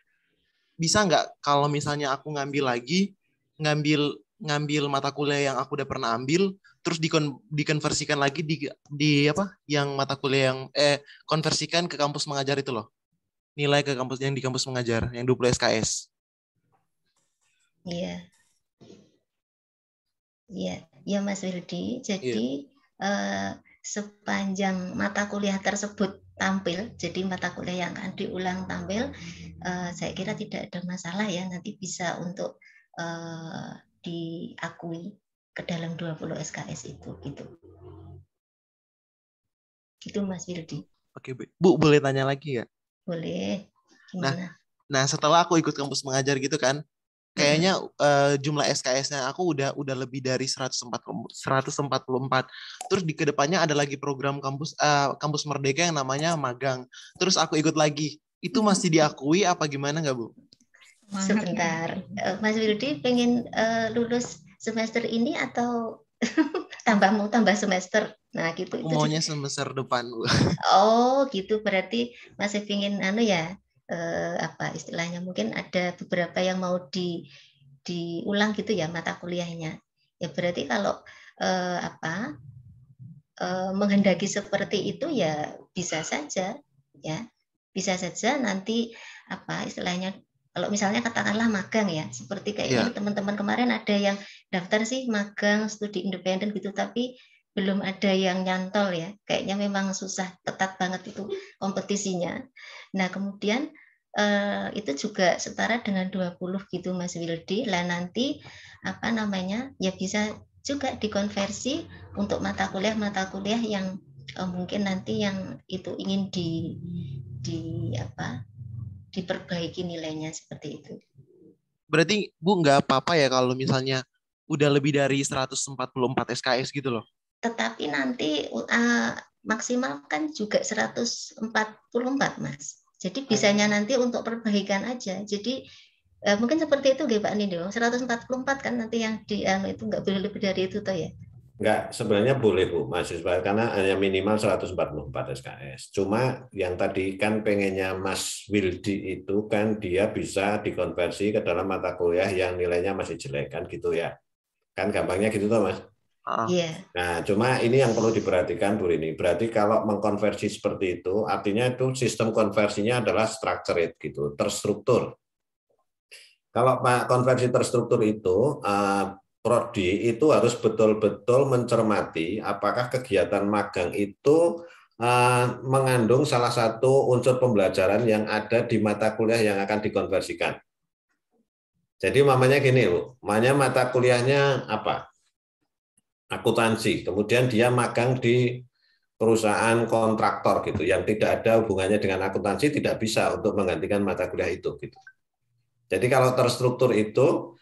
Bisa nggak kalau misalnya aku ngambil mata kuliah yang aku udah pernah ambil, terus dikonversikan lagi di apa? Yang mata kuliah yang konversikan ke kampus mengajar itu loh. Nilai ke kampus yang di kampus mengajar yang 20 SKS. Iya. Iya, Mas Wildi. Jadi sepanjang mata kuliah tersebut tampil, jadi mata kuliah yang akan diulang tampil, saya kira tidak ada masalah ya, nanti bisa untuk diakui ke dalam 20 SKS itu gitu. Gitu Mas Wildi. Oke, Bu, boleh tanya lagi ya? Boleh. Gimana? Nah, setelah aku ikut kampus mengajar gitu kan, kayaknya jumlah SKS-nya aku udah lebih dari 144. Terus di kedepannya ada lagi program kampus Merdeka yang namanya magang. Terus aku ikut lagi. Itu masih diakui apa gimana nggak, Bu? Sebentar, Mas Wildi pengen lulus semester ini atau tambah semester? Nah gitu. Aku maunya semester depan, Bu. Oh gitu, berarti masih pengen ya. Apa istilahnya, mungkin ada beberapa yang mau diulang gitu ya mata kuliahnya ya, berarti kalau menghendaki seperti itu ya bisa saja ya, bisa saja nanti apa istilahnya, kalau misalnya katakanlah magang ya, seperti kayaknya teman-teman kemarin ada yang daftar sih magang studi independen gitu, tapi belum ada yang nyantol ya, kayaknya memang susah, ketat banget itu kompetisinya. Nah kemudian itu juga setara dengan 20 gitu Mas Wildi, lah nanti apa namanya ya bisa juga dikonversi untuk mata kuliah yang mungkin nanti yang itu ingin diperbaiki nilainya seperti itu. Berarti Bu nggak apa-apa ya kalau misalnya udah lebih dari 144 SKS gitu loh? Tetapi nanti maksimal kan juga 144 Mas. Jadi bisanya nanti untuk perbaikan aja. Jadi mungkin seperti itu Pak Nido. 144 kan nanti yang itu nggak boleh lebih dari itu toh ya? Enggak, sebenarnya boleh Bu mahasiswa, karena hanya minimal 144 SKS. Cuma yang tadi kan pengennya Mas Wildi itu kan dia bisa dikonversi ke dalam mata kuliah yang nilainya masih jelek kan gitu ya. Kan gampangnya gitu toh Mas. Iya. Nah, cuma ini yang perlu diperhatikan Bu Rini. Berarti kalau mengkonversi seperti itu, artinya itu sistem konversinya adalah structured gitu, terstruktur. Kalau konversi terstruktur itu Prodi itu harus betul-betul mencermati apakah kegiatan magang itu mengandung salah satu unsur pembelajaran yang ada di mata kuliah yang akan dikonversikan. Jadi mamanya gini, Bu, mamanya mata kuliahnya apa? Akuntansi. Kemudian dia magang di perusahaan kontraktor gitu, yang tidak ada hubungannya dengan akuntansi, tidak bisa untuk menggantikan mata kuliah itu gitu. Jadi kalau terstruktur itu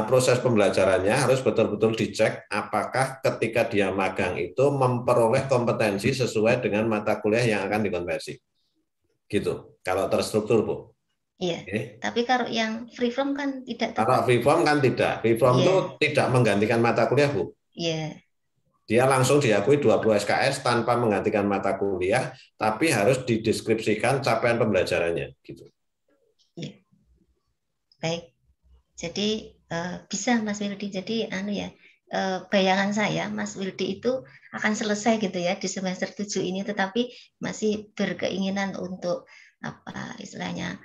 proses pembelajarannya harus betul-betul dicek apakah ketika dia magang itu memperoleh kompetensi sesuai dengan mata kuliah yang akan dikonversi. Gitu. Kalau terstruktur, Bu. Iya. Tapi kalau yang free form kan tidak. Kalau free form kan tidak. Free form itu tidak menggantikan mata kuliah, Bu. Iya. Dia langsung diakui 20 SKS tanpa menggantikan mata kuliah, tapi harus dideskripsikan capaian pembelajarannya, gitu. Iya. Baik. Jadi bisa Mas Wildi. Jadi bayangan saya Mas Wildi itu akan selesai gitu ya di semester 7 ini, tetapi masih berkeinginan untuk apa istilahnya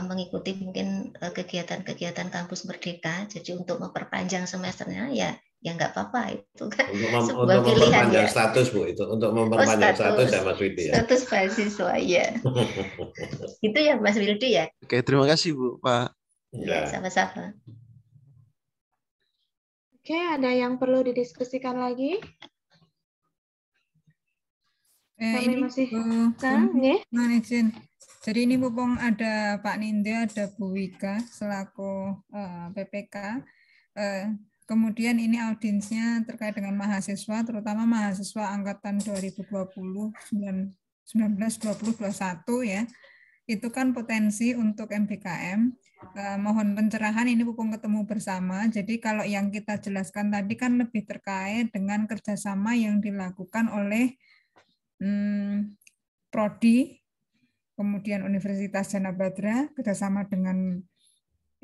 mengikuti mungkin kegiatan-kegiatan kampus Merdeka. Jadi untuk memperpanjang semesternya ya nggak apa-apa, itu kan sebuah untuk pilihan ya. Status Bu, itu untuk memperpanjang status ya Mas Wildi ya. Status mahasiswa ya. Itu ya Mas Wildi ya. Oke, terima kasih Bu, Pak. Ya, sama-sama. Oke, ada yang perlu didiskusikan lagi? Ini masih izin. Jadi ini mumpung ada Pak Nindya, ada Bu Wika selaku PPK. Kemudian ini audiensnya terkait dengan mahasiswa, terutama mahasiswa angkatan 2020, 19, 20, 21 ya. Itu kan potensi untuk MBKM. Mohon pencerahan, ini mumpung ketemu bersama. Jadi kalau yang kita jelaskan tadi kan lebih terkait dengan kerjasama yang dilakukan oleh Prodi, kemudian Universitas Jana Badra, kerjasama dengan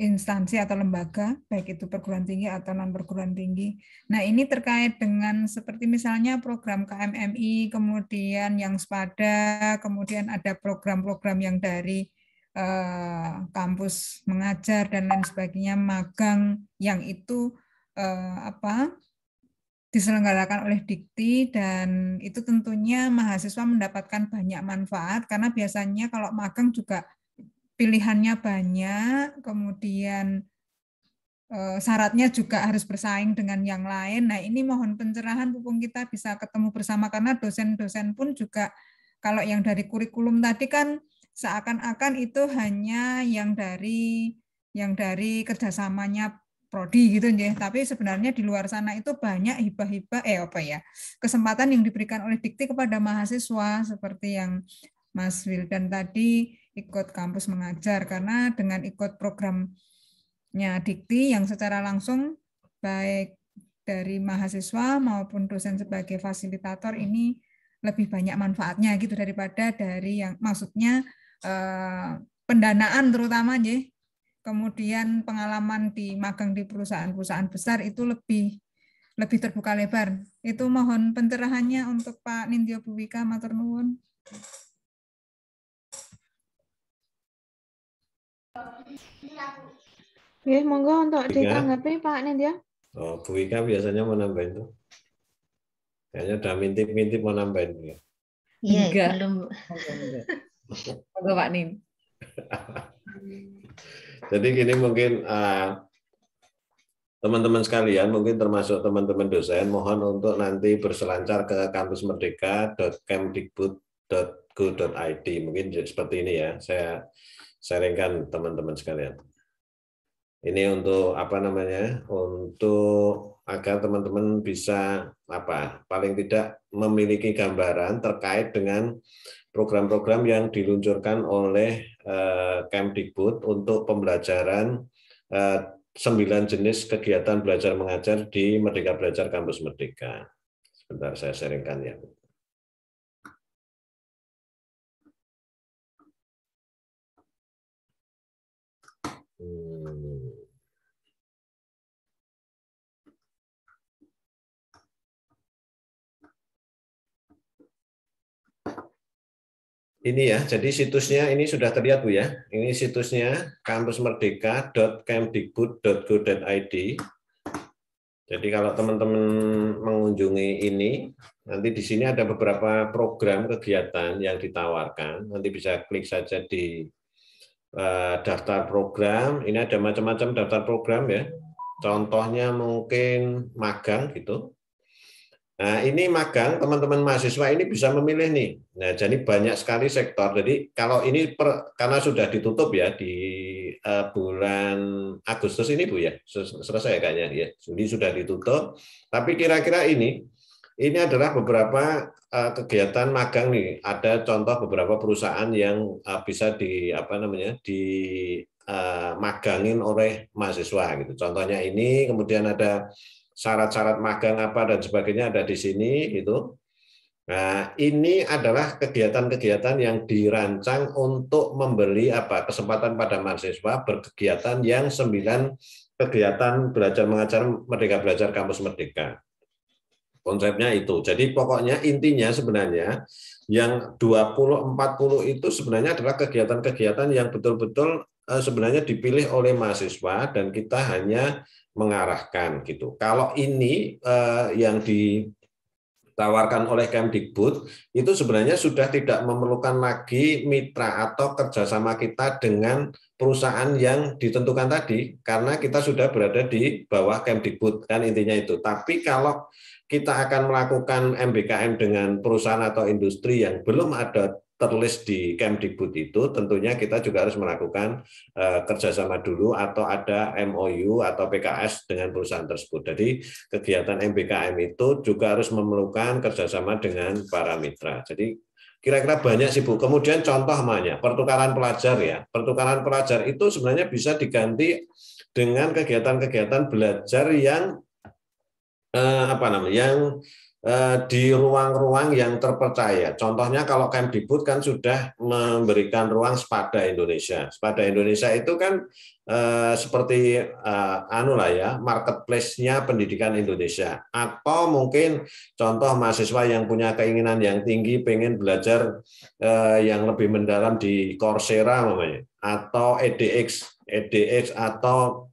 instansi atau lembaga, baik itu perguruan tinggi atau non perguruan tinggi. Nah ini terkait dengan seperti misalnya program KMMI, kemudian yang sepada, kemudian ada program-program yang dari kampus mengajar dan lain sebagainya, magang yang itu diselenggarakan oleh Dikti, dan itu tentunya mahasiswa mendapatkan banyak manfaat karena biasanya kalau magang juga pilihannya banyak, kemudian syaratnya juga harus bersaing dengan yang lain. Nah, ini mohon pencerahan Pupung kita bisa ketemu bersama, karena dosen-dosen pun juga kalau yang dari kurikulum tadi kan seakan-akan itu hanya yang dari kerjasamanya prodi gitu ya. Tapi sebenarnya di luar sana itu banyak hibah-hibah kesempatan yang diberikan oleh Dikti kepada mahasiswa, seperti yang Mas Wildan tadi ikut kampus mengajar, karena dengan ikut programnya Dikti yang secara langsung baik dari mahasiswa maupun dosen sebagai fasilitator ini lebih banyak manfaatnya gitu daripada dari yang maksudnya pendanaan terutama ya. Kemudian pengalaman di magang di perusahaan-perusahaan besar itu lebih terbuka lebar. Itu mohon pencerahannya untuk Pak Nindyo Buwika, matur nuwun. Ya, monggo untuk ditanggapi Pak Nindyo. Oh, Bu Wika biasanya mau nambahin tuh. Kayaknya udah mintip-mintip mau nambahin. Iya, belum. Monggo Pak Nin. Jadi gini, mungkin teman-teman sekalian, mungkin termasuk teman-teman dosen, mohon untuk nanti berselancar ke kampusmerdeka.kemdikbud.go.id. Mungkin seperti ini ya, saya sharingkan teman-teman sekalian. Ini untuk untuk agar teman-teman bisa paling tidak memiliki gambaran terkait dengan program-program yang diluncurkan oleh Kemdikbud untuk pembelajaran 9 jenis kegiatan belajar mengajar di Merdeka Belajar Kampus Merdeka. Sebentar saya sharingkan ya. Ini ya, jadi situsnya ini sudah terlihat Bu ya. Ini situsnya kampusmerdeka.kemdikbud.go.id. Jadi kalau teman-teman mengunjungi ini, nanti di sini ada beberapa program kegiatan yang ditawarkan. Nanti bisa klik saja di daftar program. Ini ada macam-macam daftar program ya. Contohnya mungkin magang gitu. Nah, ini magang, teman-teman mahasiswa ini bisa memilih nih. Nah, jadi banyak sekali sektor. Jadi kalau ini karena sudah ditutup ya di bulan Agustus ini Bu ya, selesai kayaknya ya. Juli sudah ditutup. Tapi kira-kira ini adalah beberapa kegiatan magang nih. Ada contoh beberapa perusahaan yang bisa magangin oleh mahasiswa gitu. Contohnya ini, kemudian ada syarat-syarat magang apa dan sebagainya ada di sini gitu. Nah, ini adalah kegiatan-kegiatan yang dirancang untuk memberi kesempatan pada mahasiswa berkegiatan yang 9 kegiatan belajar mengajar Merdeka Belajar Kampus Merdeka. Konsepnya itu. Jadi pokoknya intinya sebenarnya yang 20-40 itu sebenarnya adalah kegiatan-kegiatan yang betul-betul sebenarnya dipilih oleh mahasiswa dan kita hanya mengarahkan gitu. Kalau ini yang ditawarkan oleh Kemdikbud itu sebenarnya sudah tidak memerlukan lagi mitra atau kerjasama kita dengan perusahaan yang ditentukan tadi, karena kita sudah berada di bawah Kemdikbud kan intinya itu. Tapi kalau kita akan melakukan MBKM dengan perusahaan atau industri yang belum ada terlist di Kemdikbud itu, tentunya kita juga harus melakukan kerjasama dulu atau ada MOU atau PKS dengan perusahaan tersebut. Jadi kegiatan MBKM itu juga harus memerlukan kerjasama dengan para mitra. Jadi kira-kira banyak sih Bu. Kemudian contoh pertukaran pelajar ya. Pertukaran pelajar itu sebenarnya bisa diganti dengan kegiatan-kegiatan belajar yang di ruang-ruang yang terpercaya. Contohnya kalau Kemdikbud kan sudah memberikan ruang Spada Indonesia. Spada Indonesia itu kan seperti marketplace-nya pendidikan Indonesia. Atau mungkin contoh mahasiswa yang punya keinginan yang tinggi pengen belajar yang lebih mendalam di Coursera namanya, atau edX atau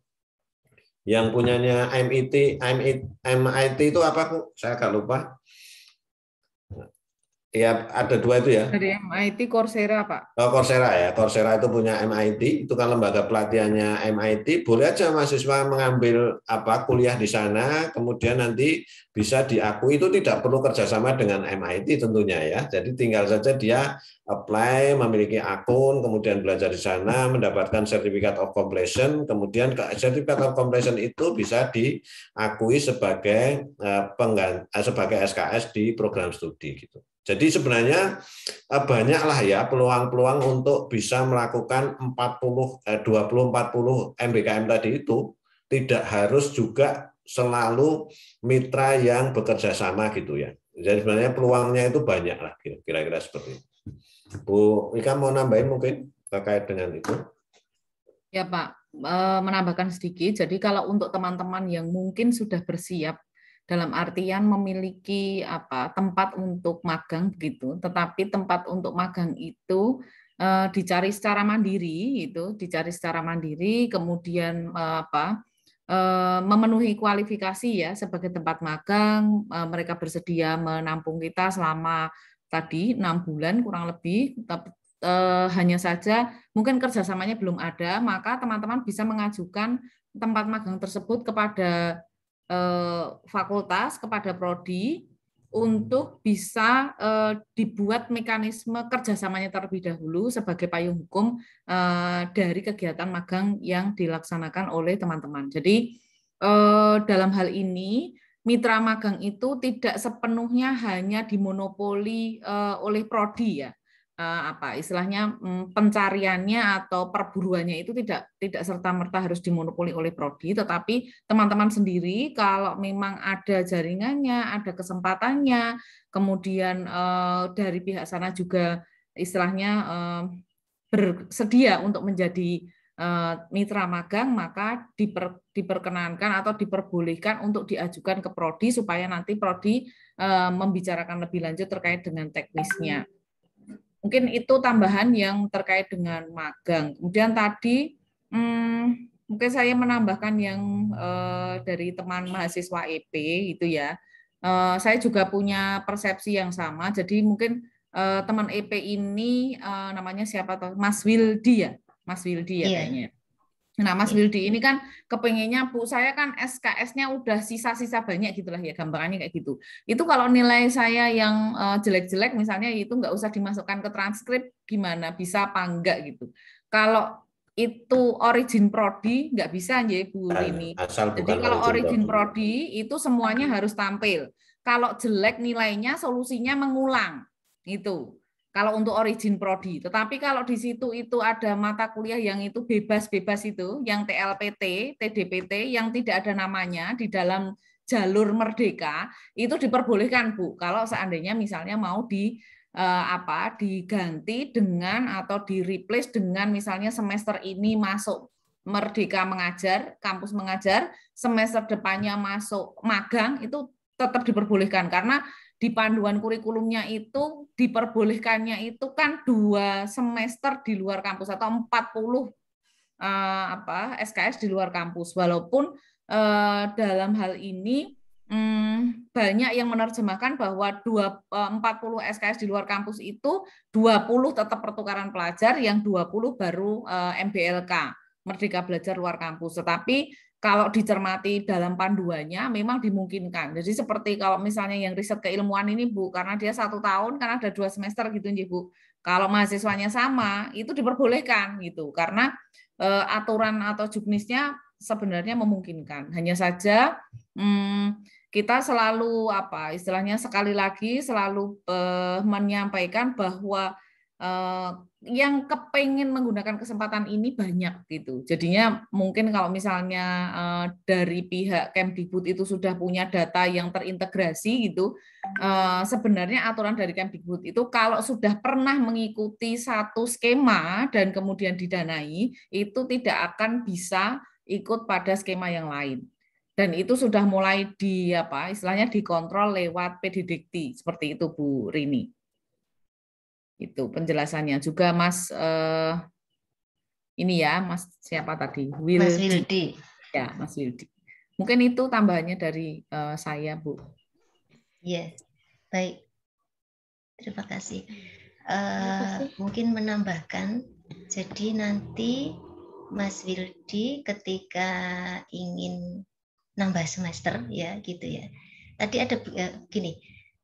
yang punyanya MIT itu apa Bu? Saya agak lupa. Ya, ada 2 itu ya. Dari MIT Coursera, Pak. Oh, Coursera ya. Coursera itu punya MIT, itu kan lembaga pelatihannya MIT. Boleh aja mahasiswa mengambil kuliah di sana, kemudian nanti bisa diakui. Itu tidak perlu kerjasama dengan MIT tentunya ya. Jadi tinggal saja dia apply, memiliki akun, kemudian belajar di sana, mendapatkan Certificate of Completion, kemudian Certificate of Completion itu bisa diakui sebagai sebagai SKS di program studi gitu. Jadi sebenarnya banyaklah ya peluang-peluang untuk bisa melakukan 20-40 MBKM tadi itu, tidak harus juga selalu mitra yang bekerja sama gitu ya. Jadi sebenarnya peluangnya itu banyak lah, kira-kira seperti itu. Bu Ika mau nambahin mungkin terkait dengan itu? Ya Pak, menambahkan sedikit. Jadi kalau untuk teman-teman yang mungkin sudah bersiap dalam artian memiliki tempat untuk magang begitu, tetapi tempat untuk magang itu dicari secara mandiri, kemudian memenuhi kualifikasi ya sebagai tempat magang, mereka bersedia menampung kita selama tadi 6 bulan kurang lebih, hanya saja mungkin kerjasamanya belum ada, maka teman-teman bisa mengajukan tempat magang tersebut kepada fakultas, kepada prodi untuk bisa dibuat mekanisme kerjasamanya terlebih dahulu sebagai payung hukum dari kegiatan magang yang dilaksanakan oleh teman-teman. Jadi dalam hal ini mitra magang itu tidak sepenuhnya hanya dimonopoli oleh prodi ya. Istilahnya pencariannya atau perburuannya itu tidak serta-merta harus dimonopoli oleh prodi, tetapi teman-teman sendiri kalau memang ada jaringannya, ada kesempatannya, kemudian dari pihak sana juga istilahnya bersedia untuk menjadi mitra magang, maka diperkenankan atau diperbolehkan untuk diajukan ke prodi supaya nanti prodi membicarakan lebih lanjut terkait dengan teknisnya. Mungkin itu tambahan yang terkait dengan magang. Kemudian tadi mungkin saya menambahkan yang dari teman mahasiswa EP itu ya. Saya juga punya persepsi yang sama. Jadi mungkin teman EP ini namanya siapa tahu Mas Wildi ya, kayaknya. Nah, Mas Wildi ini kan kepengennya, Bu, saya kan SKS-nya udah sisa-sisa banyak gitulah ya, gambarannya kayak gitu. Itu kalau nilai saya yang jelek-jelek misalnya itu nggak usah dimasukkan ke transkrip, gimana, bisa apa enggak gitu. Kalau itu origin prodi nggak bisa ya Bu Rini. Jadi kalau origin prodi itu semuanya harus tampil. Kalau jelek nilainya solusinya mengulang itu. Kalau untuk origin prodi, tetapi kalau di situ itu ada mata kuliah yang itu bebas-bebas itu, yang TLPT, TDPT, yang tidak ada namanya di dalam jalur merdeka, itu diperbolehkan Bu. Kalau seandainya misalnya mau diganti dengan atau di replace dengan misalnya semester ini masuk merdeka mengajar, kampus mengajar, semester depannya masuk magang, itu tetap diperbolehkan karena di panduan kurikulumnya itu diperbolehkannya itu kan 2 semester di luar kampus atau 40 SKS di luar kampus. Walaupun dalam hal ini banyak yang menerjemahkan bahwa 40 SKS di luar kampus itu 20 tetap pertukaran pelajar, yang 20 baru MBLK, Merdeka Belajar Luar Kampus. Tetapi kalau dicermati dalam panduannya memang dimungkinkan. Jadi seperti kalau misalnya yang riset keilmuan ini Bu, karena dia 1 tahun kan ada 2 semester gitu ya Bu. Kalau mahasiswanya sama itu diperbolehkan gitu, karena aturan atau juknisnya sebenarnya memungkinkan. Hanya saja kita selalu istilahnya sekali lagi selalu menyampaikan bahwa yang kepengen menggunakan kesempatan ini banyak gitu. Jadinya mungkin kalau misalnya dari pihak Kemdikbud itu sudah punya data yang terintegrasi gitu, sebenarnya aturan dari Kemdikbud itu kalau sudah pernah mengikuti satu skema dan kemudian didanai, itu tidak akan bisa ikut pada skema yang lain. Dan itu sudah mulai istilahnya dikontrol lewat PDDikti seperti itu Bu Rini. Itu penjelasannya juga Mas ini ya Mas siapa tadi Mas Wildi ya, Mas Wildi. Mungkin itu tambahannya dari saya Bu. Iya, baik. Terima kasih. Mungkin menambahkan, jadi nanti Mas Wildi ketika ingin nambah semester ya gitu ya. Tadi ada gini,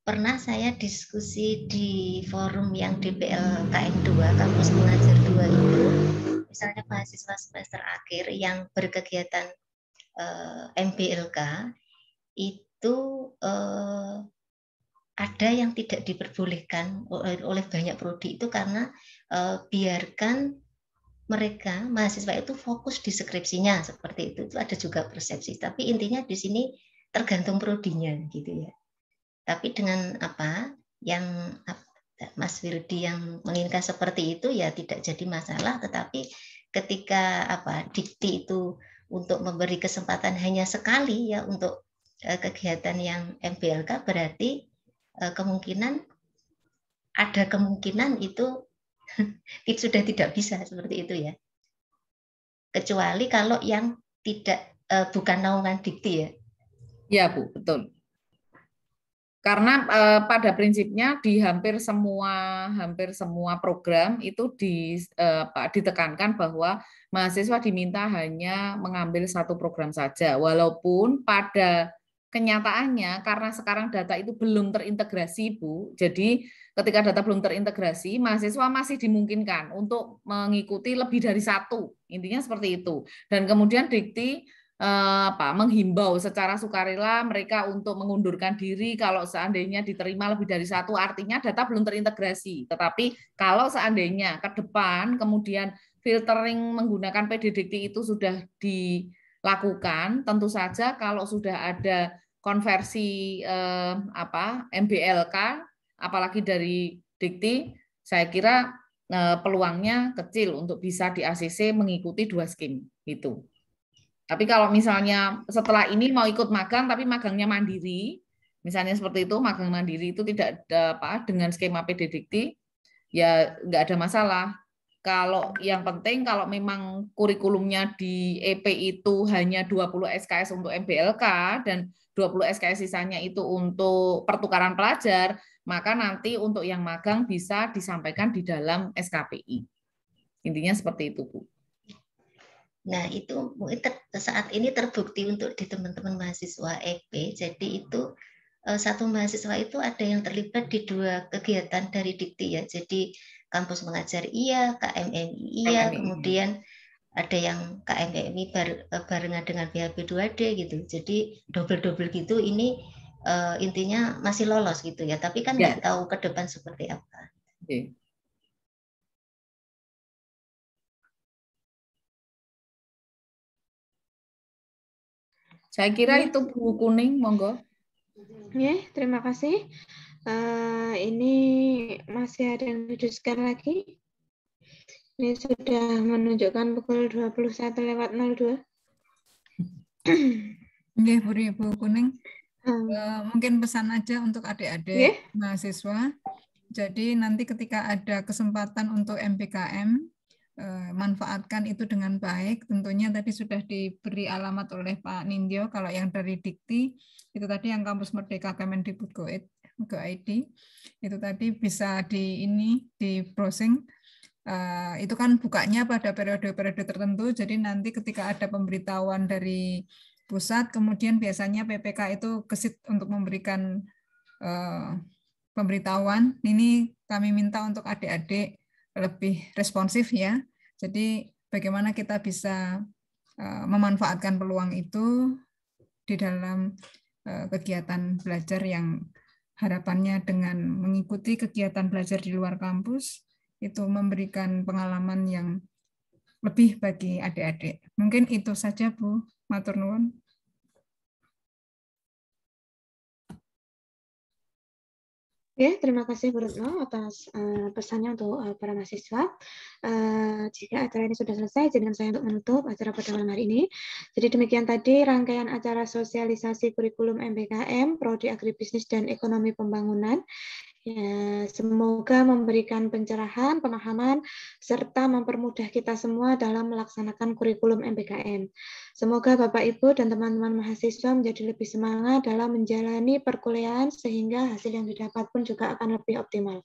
pernah saya diskusi di forum yang DPL KM2, kampus mengajar 2 itu, misalnya mahasiswa semester akhir yang berkegiatan MBLK itu ada yang tidak diperbolehkan oleh banyak prodi itu karena biarkan mereka mahasiswa itu fokus di skripsinya seperti itu ada juga persepsi. Tapi intinya di sini tergantung prodinya gitu ya. Tapi dengan apa yang Mas Wildi yang menginginkan seperti itu ya tidak jadi masalah. Tetapi ketika dikti itu untuk memberi kesempatan hanya sekali ya untuk kegiatan yang MBLK, berarti ada kemungkinan itu sudah tidak bisa seperti itu ya. Kecuali kalau yang tidak bukan naungan dikti ya. Ya Bu, betul. Karena pada prinsipnya di hampir semua program itu ditekankan bahwa mahasiswa diminta hanya mengambil satu program saja, walaupun pada kenyataannya karena sekarang data itu belum terintegrasi, Bu. Jadi ketika data belum terintegrasi, mahasiswa masih dimungkinkan untuk mengikuti lebih dari satu. Intinya seperti itu. Dan kemudian dikti menghimbau secara sukarela mereka untuk mengundurkan diri kalau seandainya diterima lebih dari satu, artinya data belum terintegrasi. Tetapi kalau seandainya ke depan kemudian filtering menggunakan PD Dikti itu sudah dilakukan, tentu saja kalau sudah ada konversi MBLK apalagi dari Dikti, saya kira peluangnya kecil untuk bisa di ACC mengikuti 2 skim itu. Tapi kalau misalnya setelah ini mau ikut magang tapi magangnya mandiri, misalnya seperti itu, magang mandiri itu tidak dengan skema PD Dikti, ya nggak ada masalah. Kalau yang penting kalau memang kurikulumnya di EP itu hanya 20 SKS untuk MBLK dan 20 SKS sisanya itu untuk pertukaran pelajar, maka nanti untuk yang magang bisa disampaikan di dalam SKPI. Intinya seperti itu, Bu. Nah, itu saat ini terbukti untuk di teman-teman mahasiswa EP. Jadi itu satu mahasiswa itu ada yang terlibat di 2 kegiatan dari Dikti ya. Jadi kampus mengajar iya, KMMI iya, kemudian ada yang KMMI barengan dengan PHB 2D gitu. Jadi double-double gitu, ini intinya masih lolos gitu ya. Tapi kan nggak tahu ke depan seperti apa. Okay. Saya kira itu Bu Kuning, monggo. Ya, terima kasih. Ini masih ada yang didiskusikan lagi. Ini sudah menunjukkan pukul 21:02. Oke, Bu Kuning. Mungkin pesan aja untuk adik-adik mahasiswa. Jadi nanti ketika ada kesempatan untuk MPKM, manfaatkan itu dengan baik. Tentunya tadi sudah diberi alamat oleh Pak Nindyo. Kalau yang dari Dikti itu tadi yang Kampus Merdeka Kemendikbud.go.id itu tadi bisa di browsing. Itu kan bukanya pada periode-periode tertentu. Jadi nanti ketika ada pemberitahuan dari pusat, kemudian biasanya PPK itu kesit untuk memberikan pemberitahuan. Ini kami minta untuk adik-adik lebih responsif ya. Jadi bagaimana kita bisa memanfaatkan peluang itu di dalam kegiatan belajar yang harapannya dengan mengikuti kegiatan belajar di luar kampus itu memberikan pengalaman yang lebih bagi adik-adik. Mungkin itu saja Bu, matur nuwun. Ya, terima kasih Bu Retno atas pesannya untuk para mahasiswa. Jika acara ini sudah selesai, izinkan saya untuk menutup acara pada malam hari ini. Jadi demikian tadi rangkaian acara sosialisasi kurikulum MBKM, Prodi Agribisnis dan Ekonomi Pembangunan Ya, semoga memberikan pencerahan, pemahaman, serta mempermudah kita semua dalam melaksanakan kurikulum MBKM. Semoga Bapak, Ibu, dan teman-teman mahasiswa menjadi lebih semangat dalam menjalani perkuliahan sehingga hasil yang didapat pun juga akan lebih optimal.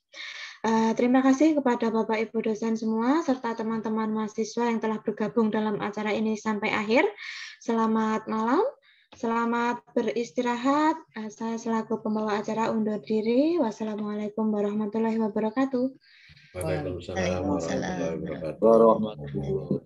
Terima kasih kepada Bapak, Ibu dosen semua, serta teman-teman mahasiswa yang telah bergabung dalam acara ini sampai akhir. Selamat malam. Selamat beristirahat. Saya selaku pembawa acara undur diri. Wassalamualaikum warahmatullahi wabarakatuh. Waalaikumsalam warahmatullahi wabarakatuh.